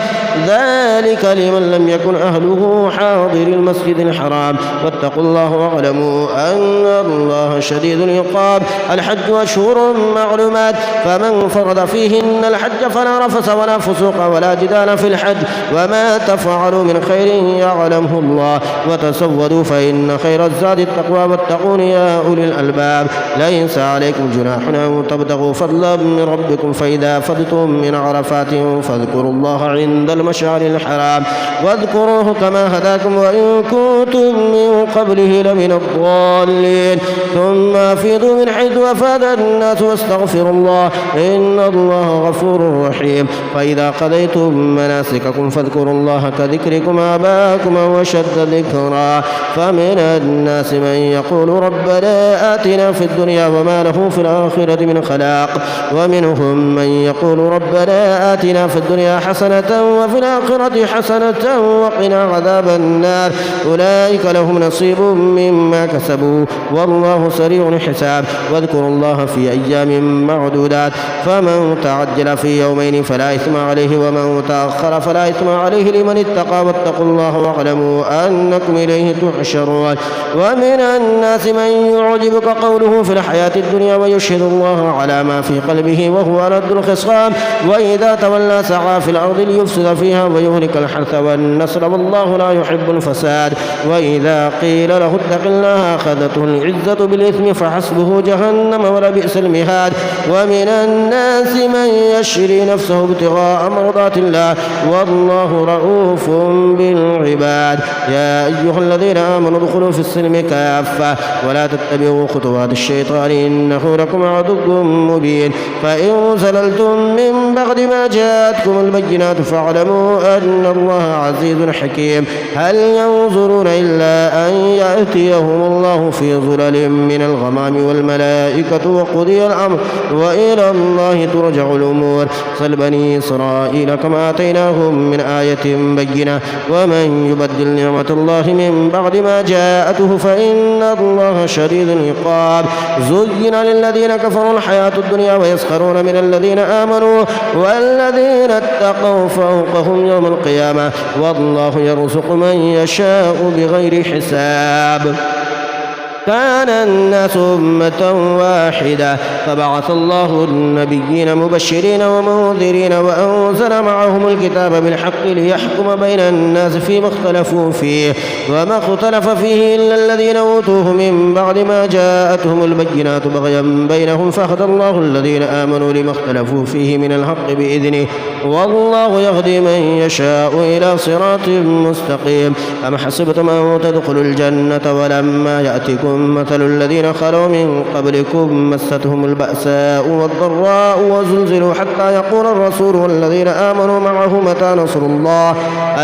ذلك لمن لم يكن أهله حاضر المسجد الحرام واتقوا الله واعلموا أن الله شديد العقاب الحج أشهر معلومات فمن فرض فيهن الحج فلا رفث ولا فسوق ولا جدال في الحج وما تفعلوا من خير يعلمه الله وتزودوا فإن خير الزاد التقوى واتقون يا أولي الألباب ليس عليكم جناح أن تبتغوا فضلا من ربكم فإذا فضتم من عرفات فاذكروا الله عند المشعر الحرام واذكروه كما هداكم وإن كنتم من قبله لمن الضالين ثم أفيضوا من حيث أفاد الناس واستغفروا الله إن الله غفور رحيم فإذا قضيتم مناسككم فاذكروا الله كذكركم آباءكم وشد ذكرا فمن الناس من يقول ربنا آتنا في الدنيا وما له في الآخرة من خلاق ومنهم من يقول ربنا آتنا في الدنيا حسنة وفي الآخرة حسنة وقنا عذاب النار أولئك لهم نصيب مما كسبوا والله سريع الحساب واذكروا الله في أيام معدودات فمن تعجل في يومين فلا إثم عليه ومن تأخر فلا إثم عليه لمن اتقى واتقوا الله واعلموا أنكم إليه تحشرون ومن الناس من يعجبك قوله في الحياة الدنيا ويشهد الله على ما في قلبه وهو ألد الخصام وإذا تولى سعى في الأرض ليفسد فيها ويهلك الحرث والنسل والله لا يحب الفساد وإذا قيل له اتق الله أخذته العزة بالإثم فحسبه جهنم ولبئس المهاد ومن الناس من يشري نفسه ابتغاء مرضات الله والله رؤوف بالعباد يا أيها الذين آمنوا ادخلوا في السلم كافة ولا تتبعوا خطوات الشيطان إنه لكم عدو مبين فإن زللتم من بعد ما جاءتكم البينات فاعلموا أن الله عزيز حكيم هل ينظرون إلا أن يأتيهم الله في ظلل من الغمام والملائكة وقضي الأمر وإلى الله ترجع الأمور سل بني إسرائيل كما آتيناهم من آية بينة ومن يبدل نعمة الله من بعد ما جاءته فإن الله شديد العقاب زين للذين كفروا الحياة الدنيا ويسخرون من الذين آمنوا والذين اتقوا فوقهم يوم القيامة والله يرزق من يشاء بغير حساب كان الناس أمة واحدة فبعث الله النبيين مبشرين ومنذرين وأنزل معهم الكتاب بالحق ليحكم بين الناس فيما اختلفوا فيه وما اختلف فيه إلا الذين أوتوه من بعد ما جاءتهم البينات بغيا بينهم فهدى الله الذين آمنوا لما اختلفوا فيه من الحق بإذنه والله يهدي من يشاء إلى صراط مستقيم أم حسبتم أن تدخلوا الجنة ولما يأتكم مثل الذين خلوا من قبلكم مستهم البأساء والضراء وزلزلوا حتى يقول الرسول والذين آمنوا معه متى نصر الله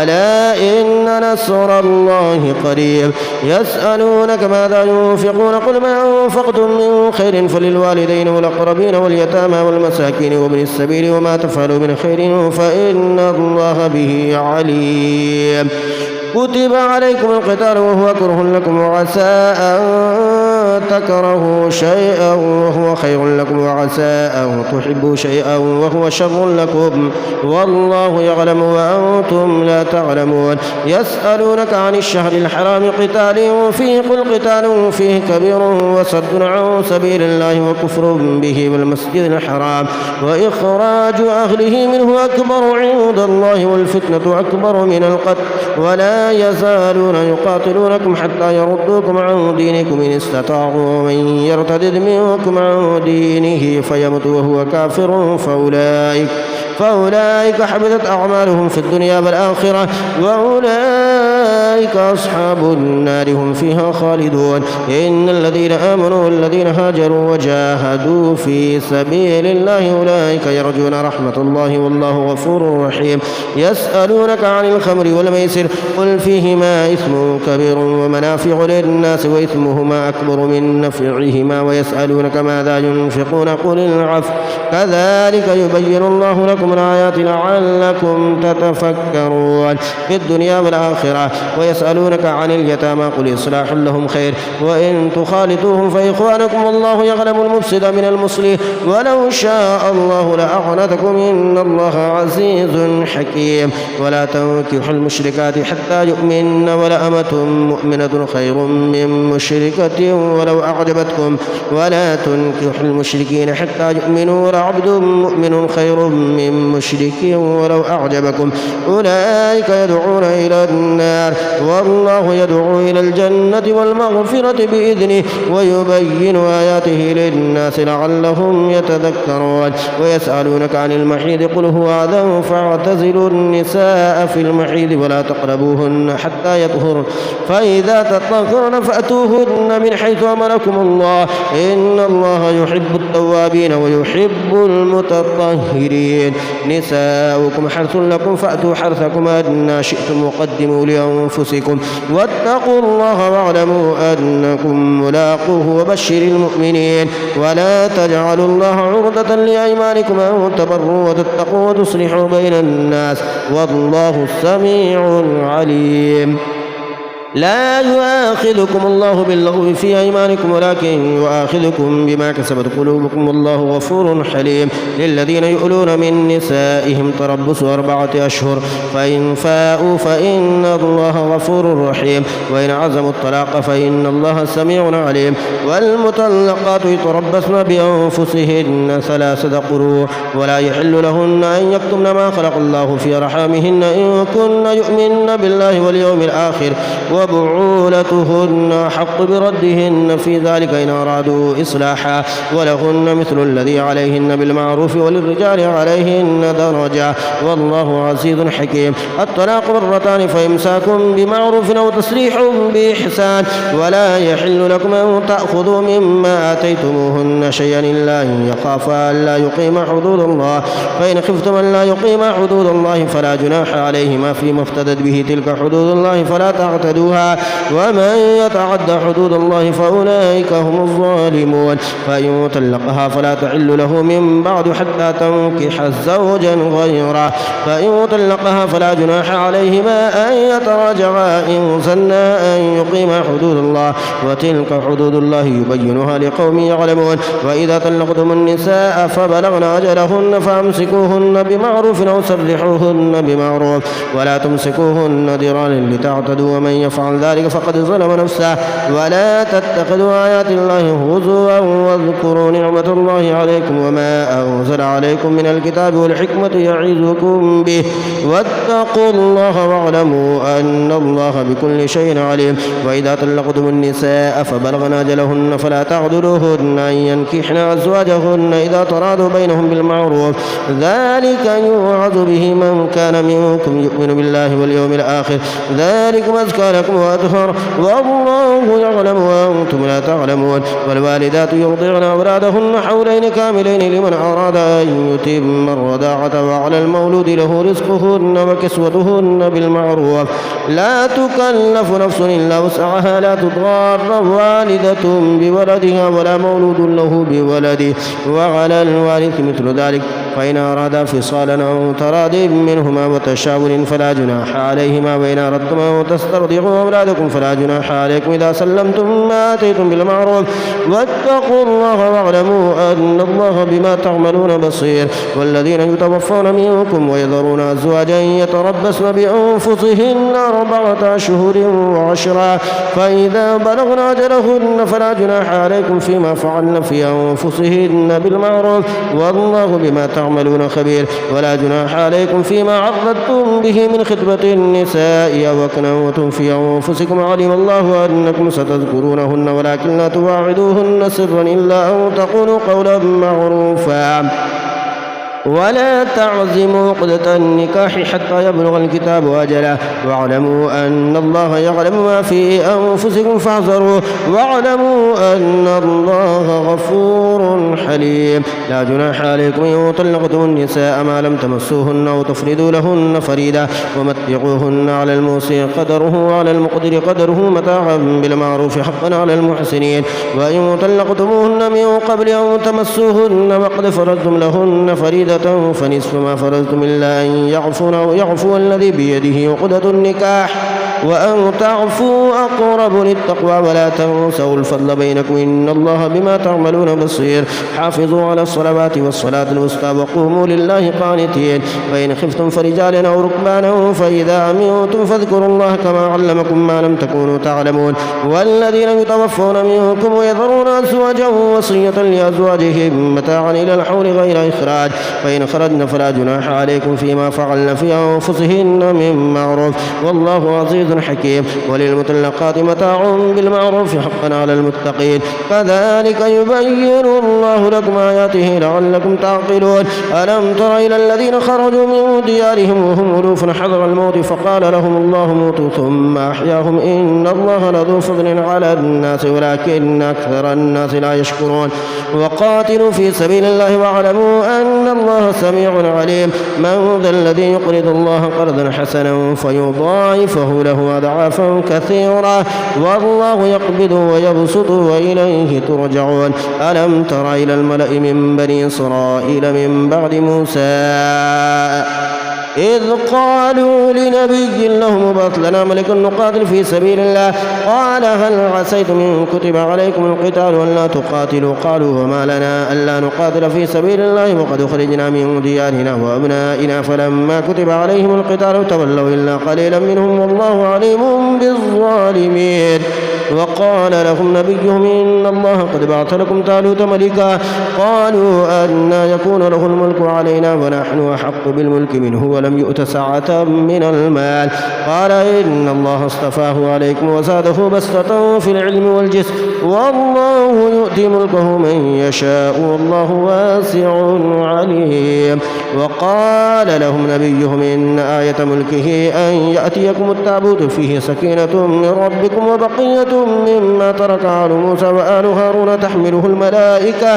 ألا إن نصر الله قريب يسألونك ماذا ينفقون قل ما أنفقتم من خير فللوالدين والأقربين واليتامى والمساكين وابن السبيل وما تفعلوا من خير فإن الله به عليم كتب عليكم القتال وهو كره لكم وعسى أن تكرهوا شيئا وهو خير لكم وعسى أن تحبوا شيئا وهو شر لكم والله يعلم وأنتم لا تعلمون يسألونك عن الشهر الحرام قتال فيه قل قتال فيه كبير وصد عن سبيل الله وكفر به والمسجد الحرام وإخراج أهله منه أكبر عند الله والفتنة أكبر من القتل ولا يزالون يقاتلونكم حتى يردوكم عن دينكم إن استطاعوا ومن يرتد منكم عن دينه فيمت وهو كافر فأولئك حبطت أعمالهم في الدنيا والآخرة وأولئك أصحاب النار هم فيها خالدون إن الذين آمنوا والذين هاجروا وجاهدوا في سبيل الله أولئك يرجون رحمة الله والله غفور رحيم يسألونك عن الخمر والميسر قل فيهما إثم كبير ومنافع للناس وإثمهما أكبر من نفعهما ويسألونك ماذا ينفقون قل العفو كذلك يبين الله لكم الآيات لعلكم تتفكرون في الدنيا والآخرة ويسألونك عن اليتامى قل إصلاح لهم خير وإن تخالطوهم فإخوانكم والله يعلم المفسد من المصلح ولو شاء الله لأعنتكم إن الله عزيز حكيم ولا تنكحوا المشركات حتى يؤمن ولأمة مؤمنة خير من مشركة ولو أعجبتكم ولا تنكحوا المشركين حتى يؤمنوا ولعبد مؤمن خير من مشرك ولو أعجبكم أولئك يدعون إلى النار والله يدعو إلى الجنة والمغفرة بإذنه ويبين آياته للناس لعلهم يتذكرون ويسألونك عن المحيض قل هو أذى فاعتزلوا النساء في المحيض ولا تقربوهن حتى يطهرن فإذا تطهرن فأتوهن من حيث أمركم الله إن الله يحب التوابين ويحب المتطهرين نساؤكم حرث لكم فأتوا حرثكم أن شئتم وقدموا لأنفسكم واتقوا الله واعلموا أنكم ملاقوه وبشر المؤمنين ولا تجعلوا الله عرضة لأيمانكم أن تبروا وتتقوا وتصلحوا بين الناس والله سميع عليم لا يؤاخذكم الله باللغو في أيمانكم ولكن يؤاخذكم بما كسبت قلوبكم والله غفور حليم للذين يؤلون من نسائهم تربص 4 أشهر فإن فاءوا فإن الله غفور رحيم وإن عزموا الطلاق فإن الله سميع عليم والمطلقات يتربصن بأنفسهن 3 قروء ولا يحل لهن أن يكتمن ما خلق الله في رحامهن إن كن يؤمن بالله واليوم الآخر وبعولتهن حق بردهن في ذلك إن أرادوا إصلاحا ولهن مثل الذي عليهن بالمعروف وللرجال عليهن درجة والله عزيز حكيم الطلاق 2 فإمساكم بمعروف أو تسريح بإحسان ولا يحل لكم أن تأخذوا مما آتيتموهن شيئا إلا أن يخافا ألا يقيم حدود الله فإن خفتم أن لا يقيم حدود الله فلا جناح عليهما فيما افتدت به تلك حدود الله فلا تعتدوها ومن يتعد حدود الله فأولئك هم الظالمون فإن طلقها فلا تحل له من بعد حتى تنكح زوجا غيره فإن طلقها فلا جناح عليهما أن يتراجعا إن ظنا أن يقيما حدود الله وتلك حدود الله يبينها لقوم يعلمون وإذا طلقتم النساء فبلغن أجلهن فأمسكوهن بمعروف أو سرحوهن بمعروف ولا تمسكوهن ضرارا لتعتدوا ومن يفعل ذلك فقد ظلم نفسه ولا تتخذوا آيات الله هزوا واذكروا نعمة الله عليكم وما أنزل عليكم من الكتاب والحكمة يعظكم به واتقوا الله واعلموا أن الله بكل شيء عليم وإذا طلقتم النساء فبلغن أجلهن فلا تعذروهن أن ينكحن أزواجهن إذا تراضوا بينهم بالمعروف ذلك يوعظ به من كان منكم يؤمن بالله واليوم الآخر ذلكم أزكى لكم عليكم وأطهر والله يعلم وأنتم لا تعلمون. والوالدات يرضعن أولادهن حولين كاملين لمن أراد أن يتم الرضاعة وعلى المولود له رزقهن وكسوتهن بالمعروف لا تكلف نفس إلا وسعها لا تضار والدة بولدها ولا مولود له بولده وعلى الوارث مثل ذلك فإن أرادا فصالا أو تراض منهما وتشاور فلا جناح عليهما وإن أردتم أن تسترضعوا أولادكم فلا جناح عليكم إذا سلمتم ما آتيتم بالمعروف واتقوا الله واعلموا أن الله بما تعملون بصير. والذين يتوفون منكم ويذرون أزواجا يتربصن بأنفسهن 4 أشهر و10 فإذا بلغن أجلهن فلا جناح عليكم فيما فعلن في أنفسهن بالمعروف والله بما تعملون خبير. ولا جناح عليكم فيما عرضتم به من خطبة النساء أو أكننتم في أنفسكم علم الله أنكم ستذكرونهن ولكن لا تواعدوهن سرا إلا أن تقولوا قولا معروفا ولا تعزموا عقدة النكاح حتى يبلغ الكتاب أجله واعلموا أن الله يعلم ما في أنفسكم فاحذروه واعلموا أن الله غفور حليم. لا جناح عليكم إن طلقتم النساء ما لم تمسوهن أو تفردوا لهن فريدا ومتعوهن على الموسع قدره وعلى المقدر قدره متاعا بالمعروف حقا على المحسنين. وإن طلقتموهن من قبل أن تمسوهن وقد فرضتم لهن فريدا فنصف ما فرضتم إلا أن يعفون أو يعفو الذي بيده عقدة النكاح وأن تعفوا أقرب للتقوى ولا تنسوا الفضل بينكم إن الله بما تعملون بصير. حافظوا على الصلوات والصلاة الوسطى وقوموا لله قانتين. فإن خفتم فرجالا أو ركبانا فإذا أمنتم فاذكروا الله كما علمكم ما لم تكونوا تعلمون. والذين يتوفون منكم ويذرون أزواجا وصية لأزواجهم متاعا إلى الحول غير إخراج فإن خرجن فلا جناح عليكم فيما فعلن في أنفسهن من معروف والله عزيز حكيم. وللمطلقات متاع بالمعروف حقا على المتقين كذلك يبين الله لكم آياته لعلكم تعقلون. ألم تر إلى الذين خرجوا من ديارهم وهم ألوف حذر الموت فقال لهم الله موتوا ثم أحياهم إن الله لذو فضل على الناس ولكن أكثر الناس لا يشكرون. وقاتلوا في سبيل الله واعلموا أن الله سميع عليم. من ذا الذي يقرض الله قرضا حسنا فيضاعفه له أضعافا كثيرة والله يقبض ويبسط وإليه ترجعون. ألم تر إلى الملأ من بني إسرائيل من بعد موسى إذ قالوا لنبي له ابعث لنا ملكا نقاتل في سبيل الله قال هل عسيتم إن كتب عليكم القتال ألا تقاتلوا قالوا وما لنا ألا نقاتل في سبيل الله وقد أخرجنا من ديارنا وأبنائنا فلما كتب عليهم القتال تولوا إلا قليلا منهم والله عليم بالظالمين. وقال لهم نبيهم إن الله قد بعث لكم طالوت ملكا قالوا أنى يكون له الملك علينا ونحن أحق بالملك منه ولم يؤت سعة من المال قال إن الله اصطفاه عليكم وزاده بسطة في العلم والجسم والله يؤتي ملكه من يشاء والله واسع عليم. وقال لهم نبيهم إن آية ملكه أن يأتيكم التابوت فيه سكينة من ربكم وبقية مما ترك آل موسى وآل هارون تحمله الملائكة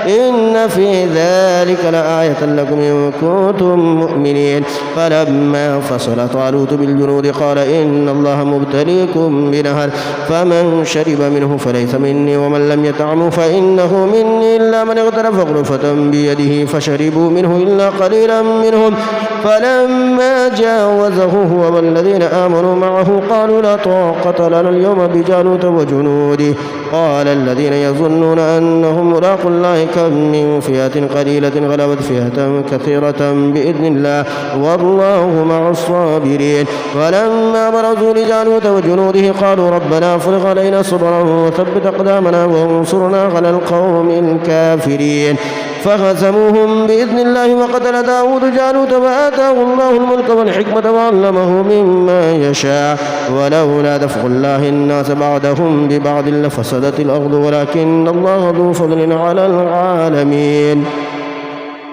إن في ذلك لآية لكم إن كنتم مؤمنين. فلما فصل طالوت بالجنود قال إن الله مبتليكم بنهر فمن شرب منه فليس مني ومن لم يطعمه فإنه مني إلا من اغترف غرفة بيده فشربوا منه إلا قليلا منهم فلما جاوزه هو والذين آمنوا معه قالوا لا طاقة لنا اليوم بجالوت وجنوده قال الذين يظنون أنهم ملاقو الله كم من فئة قليلة غلبت فئة كثيرة بإذن الله والله مع الصابرين. ولما برزوا لجالوت وجنوده قالوا ربنا افرغ علينا صبرا وثبت أقدامنا وانصرنا على القوم الكافرين فهزموهم بإذن الله. وقتل داود جالوت وآتاه الله الملك والحكمة وعلمه مما يشاء ولولا دفع الله الناس بعدهم ببعض لفسدت الأرض ولكن الله ذو فضل على العالمين.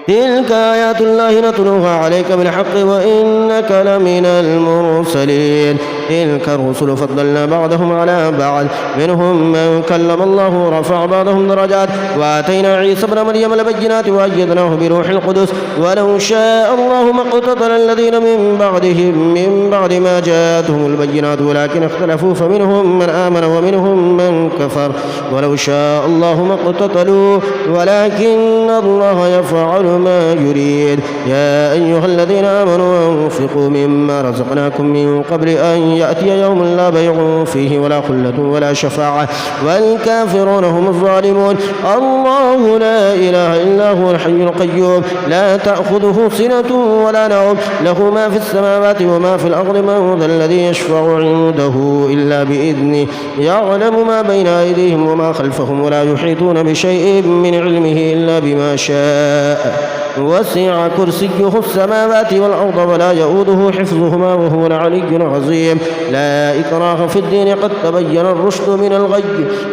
تلك آيات الله نتلوها عليك بالحق وإنك لمن المرسلين. تلك الرسل فضلنا بعضهم على بعض منهم من كلم الله ورفع بعضهم درجات وآتينا عيسى ابن مريم البينات وأيدناه بروح القدس ولو شاء الله ما اقتتل الذين من بعدهم من بعد ما جاءتهم البينات ولكن اختلفوا فمنهم من آمن ومنهم من كفر ولو شاء الله ما اقتتلوا ولكن الله يفعل ما يريد. يا أيها الذين آمنوا أنفقوا مما رزقناكم من قبل أن يأتي يوم لا بيع فيه ولا خلة ولا شفاعة والكافرون هم الظالمون. الله لا إله إلا هو الحي القيوم لا تأخذه سنة ولا نوم له ما في السماوات وما في الأرض من ذا الذي يشفع عنده إلا بإذنه يعلم ما بين أيديهم وما خلفهم ولا يحيطون بشيء من علمه إلا بما شاء وسع كرسيه السماوات والأرض ولا يؤوده حفظهما وهو العلي العظيم. لا إكراه في الدين قد تبين الرشد من الغي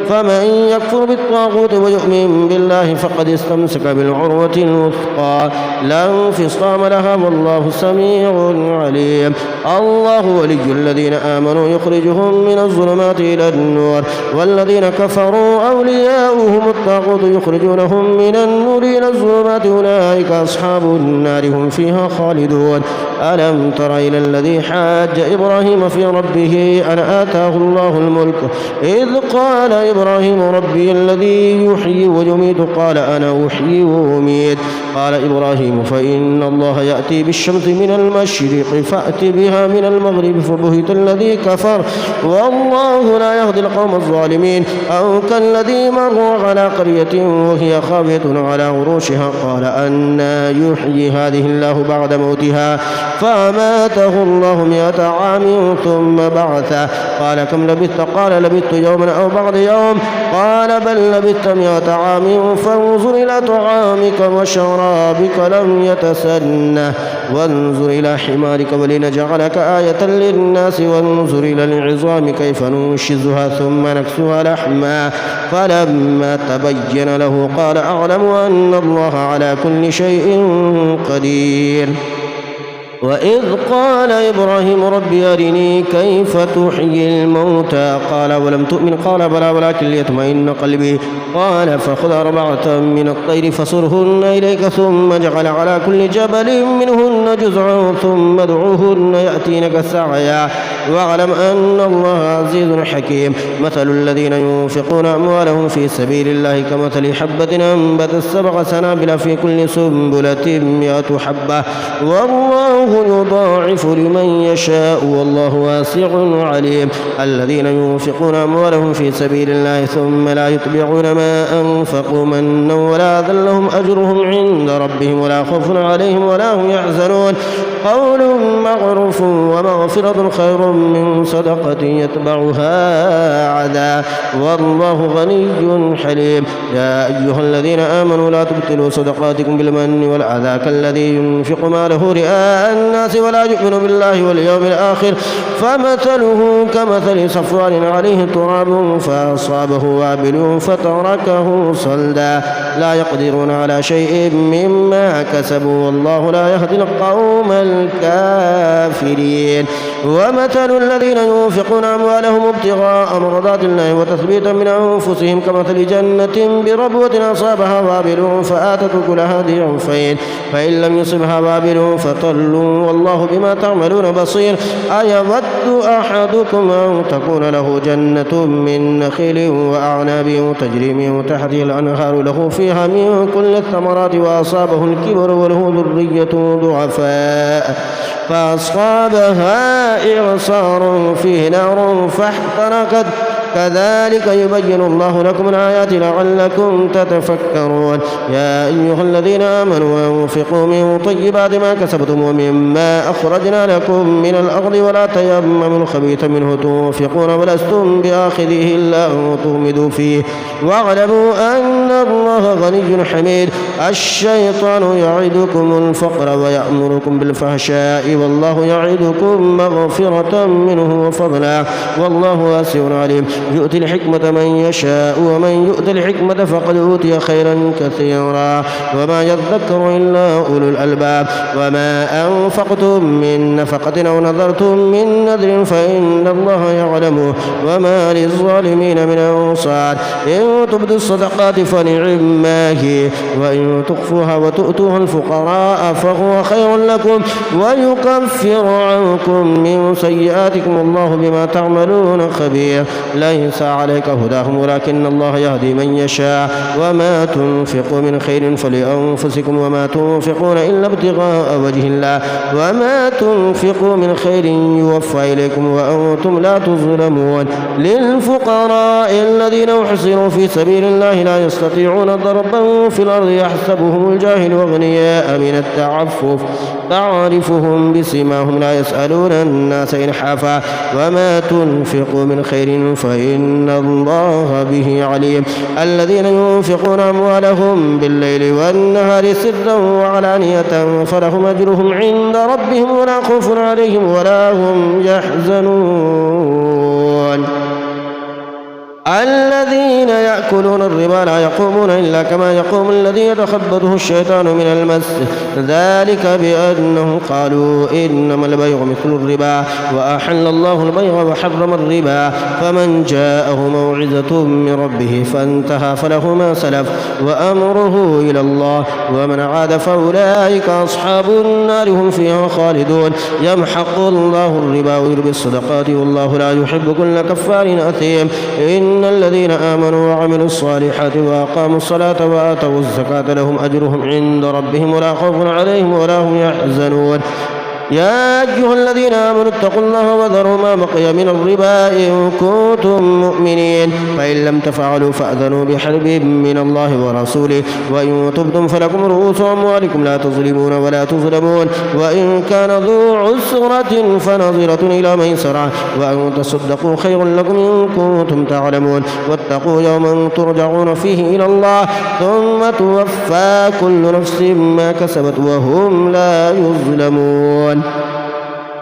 فمن يكفر بالطاغوت ويؤمن بالله فقد استمسك بالعروة الوثقى لا انفصام لها والله سميع عليم. الله ولي الذين آمنوا يخرجهم من الظلمات إلى النور والذين كفروا أولياؤهم الطاغوت يخرجونهم من النور إلى الظلمات أولئك أصحاب النار هم فيها خالدون. ألم تر إلى الذي حاج إبراهيم في ربه أن آتاه الله الملك إذ قال إبراهيم ربي الذي يحيي ويميت قال أنا أحيي وأميت قال إبراهيم فإن الله يأتي بالشمس من المشرق فأت بها من المغرب فبهت الذي كفر والله لا يهدي القوم الظالمين. أو كالذي مر على قرية وهي خاوية على عروشها قال أنى يحيي هذه الله بعد موتها فأماته الله 100 عام ثم بعثه قال كم لبثت قال لبثت يوما أو بعض يوم قال بل لبثت 100 عام فانظر إلى طعامك وشرابك لم يتسنه وانظر إلى حمارك ولنجعلك آية للناس وانظر إلى العظام كيف ننشزها ثم نكسوها لحما فلما تبين له قال أعلم أن الله على كل شيء قدير. وإذ قال إبراهيم ربي أرني كيف تحيي الموتى قال ولم تؤمن قال بلى ولكن ليطمئن قلبي قال فخذ 4 من الطير فصرهن إليك ثم اجعل على كل جبل منهن جزعا ثم ادعوهن يأتينك سعيا واعلم أن الله عزيز حكيم. مثل الذين ينفقون أموالهم في سبيل الله كمثل حبة أنبتت 7 سنابل في كل سنبلة 100 حبة والله يضاعف لمن يشاء والله واسع عليم. الذين ينفقون أموالهم في سبيل الله ثم لا يتبعون ما أنفقوا منا ولا أذى لهم أجرهم عند ربهم ولا خوف عليهم ولا هم يحزنون. قول معروف ومغفرة خير من صدقة يتبعها عذاب والله غني حليم. يا أيها الذين آمنوا لا تبطلوا صدقاتكم بالمن والأذى كالذي ينفق ماله رئاء الناس ولا يؤمن بالله واليوم الآخر فمثله كمثل صفوان عليه تراب فأصابه وابل فتركه صلدا لا يقدرون على شيء مما كسبوا والله لا يهدي القوم الكافرين. ومثل الذين ينفقون أموالهم ابتغاء مرضات الله وتثبيتا من أنفسهم كمثل جنة بربوة أصابها وابل فآتت أكلها ضعفين فإن لم يصبها وابل فطل والله بما تعملون بصير. أيود أحدكم أن تكون له جنة من نخيل وأعناب تجري من تحتها الأنهار له فيها من كل الثمرات وأصابه الكبر وله ذرية ضعفاء فأصابها إعصار فيه نار فاحترقت كذلك يبين الله لكم الآيات لعلكم تتفكرون. يا أيها الذين آمنوا أنفقوا من طيبات ما كسبتم ومما أخرجنا لكم من الأرض ولا تيمموا الخبيث منه تنفقون ولستم بآخذه إلا أن تغمضوا فيه واعلموا أن الله غني حميد. الشيطان يعدكم الفقر ويأمركم بالفحشاء والله يعدكم مغفرة منه وفضلا والله واسع عليم. يؤتي الحكمة من يشاء ومن يؤت الحكمة فقد أوتي خيرا كثيرا وما يذكر إلا أولو الألباب وما أنفقتم من نفقة أو نذرتم من نذر فإن الله يعلمه وما للظالمين من أنصار إن تبدوا الصدقات فنعما هي وإن تخفوها وتؤتوها الفقراء فهو خير لكم ويكفر عنكم من سيئاتكم والله بما تعملون خبير ليس عليك هداهم ولكن الله يهدي من يشاء وما تنفقوا من خير فلأنفسكم وما تنفقون إلا ابتغاء وجه الله وما تنفقوا من خير يوفى إليكم وأنتم لا تظلمون للفقراء الذين أحصروا في سبيل الله لا يستطيعون ضربا في الأرض يحسبهم الجاهل أغنياء من التعفف تعرفهم بسيماهم لا يسألون الناس إلحافا وما تنفقوا من خير فإن الله به عليم الذين ينفقون أموالهم بالليل والنهار سرا وعلانية فلهم أجرهم عند ربهم ولا خوف عليهم ولا هم يحزنون الذين يأكلون الربا لا يقومون إلا كما يقوم الذي يتخبطه الشيطان من المس ذلك بأنهم قالوا إنما البيع مثل الربا وأحل الله البيع وحرم الربا فمن جاءه موعظة من ربه فانتهى فله ما سلف وأمره إلى الله ومن عاد فأولئك أصحاب النار هم فيها خالدون يمحق الله الربا ويربي الصدقات والله لا يحب كل كفار أثيم إن الذين آمنوا وعملوا الصالحات وأقاموا الصلاة وآتوا الزكاة لهم أجرهم عند ربهم ولا خوف عليهم ولا هم يحزنون يا أيها الذين آمنوا اتقوا الله وذروا ما بقي من الربا إن كنتم مؤمنين فإن لم تفعلوا فأذنوا بحرب من الله ورسوله وإن تبتم فلكم رؤوس أموالكم لا تظلمون ولا تظلمون وإن كان ذو عسرة فنظرة إلى ميسرة وأن تصدقوا خير لكم إن كنتم تعلمون واتقوا يوما ترجعون فيه إلى الله ثم توفى كل نفس ما كسبت وهم لا يظلمون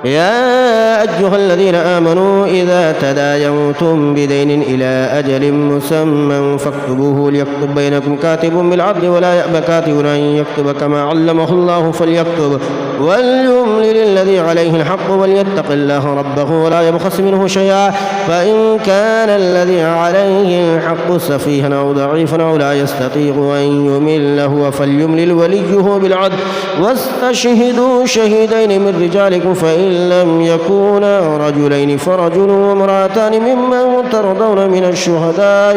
يا أيها الذين آمنوا إذا تداينتم بدين إلى أجل مسمى فاكتبوه ليكتب بينكم كاتب بالعدل ولا يأبى كاتب أن يكتب كما علمه الله فليكتب وليملل الذي عليه الحق وليتق الله ربه ولا يبخس منه شيئا فإن كان الذي عليه الحق سفيها أو ضعيفا أو لا يستطيع أن يمل هو فليملل وليه بالعدل واستشهدوا شهيدين من رجالكم فإن لم يكونا رجلين فرجل وامرأتان ممن ترضون من الشهداء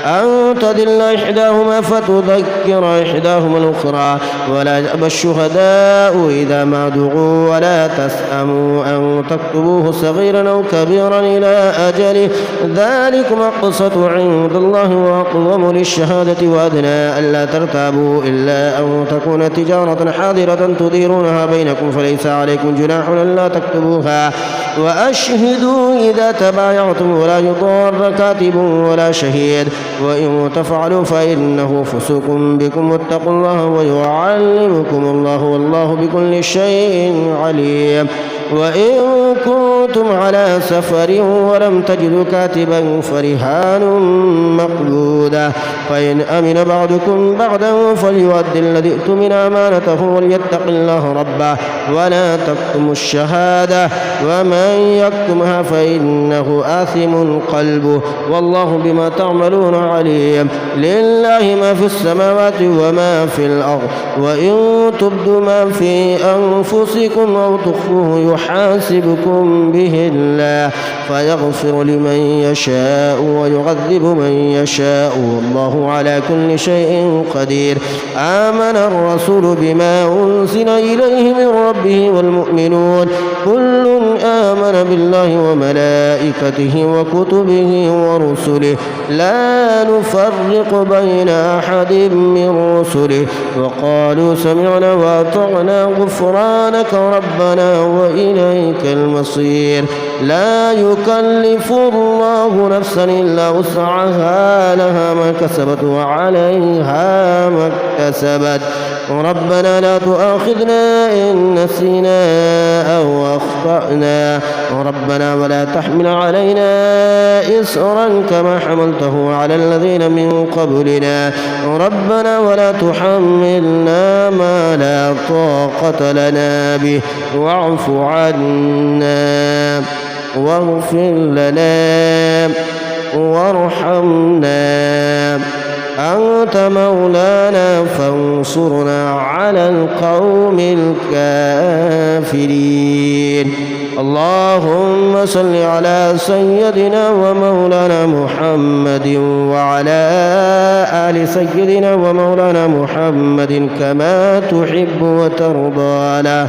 أن تدل إحداهما فتذكر إحداهما الأخرى ولا يأبى الشهداء إذا ما دعوا ولا تسأموا أن تكتبوه صغيرا أو كبيرا إلى أجله ذلكم أقسط عند الله وأقوم للشهادة وأدنى ألا ترتابوا إلا أن تكون تجارة حاضرة تديرونها بينكم فليس عليكم جناح ألا تكتبوها وأشهدوا إذا تبايعتم ولا يضار كاتب ولا شهيد وإن تفعلوا فإنه فسوق بكم واتقوا الله ويعلمكم الله والله بكل شيء عليم وإن كنتم على سفر ولم تجدوا كاتبا فرهان مقبودا فإن أمن بعضكم بعدا فليؤدي الذي اؤتمن أمانته وليتق الله ربه ولا تكتموا الشهادة ومن يكتمها فإنه آثم قلبه والله بما تعملون عليم لله ما في السماوات وما في الأرض وإن تبدوا ما في أنفسكم أو تخفوه يحاسبكم به الله فيغفر لمن يشاء ويعذب من يشاء والله على كل شيء قدير آمن الرسول بما أنزل إليه من ربه والمؤمنون كل آمن بالله وملائكته وكتبه ورسله لا نفرق بين أحد من رسله وقالوا سمعنا وأطعنا غفرانك ربنا وإليك المصير لا يكلف الله نفسا إلا وسعها لها ما كسبت وعليها ما اكتسبت ربنا لا تؤاخذنا إن نسينا أو أخطأنا ربنا ولا تحمل علينا إصرا كما حملته على الذين من قبلنا ربنا ولا تحملنا ما لا طاقة لنا به واعف عنا واغفر لنا وارحمنا أنت مولانا فانصرنا على القوم الكافرين. اللهم صل على سيدنا ومولانا محمد وعلى آل سيدنا ومولانا محمد كما تحب وترضى له.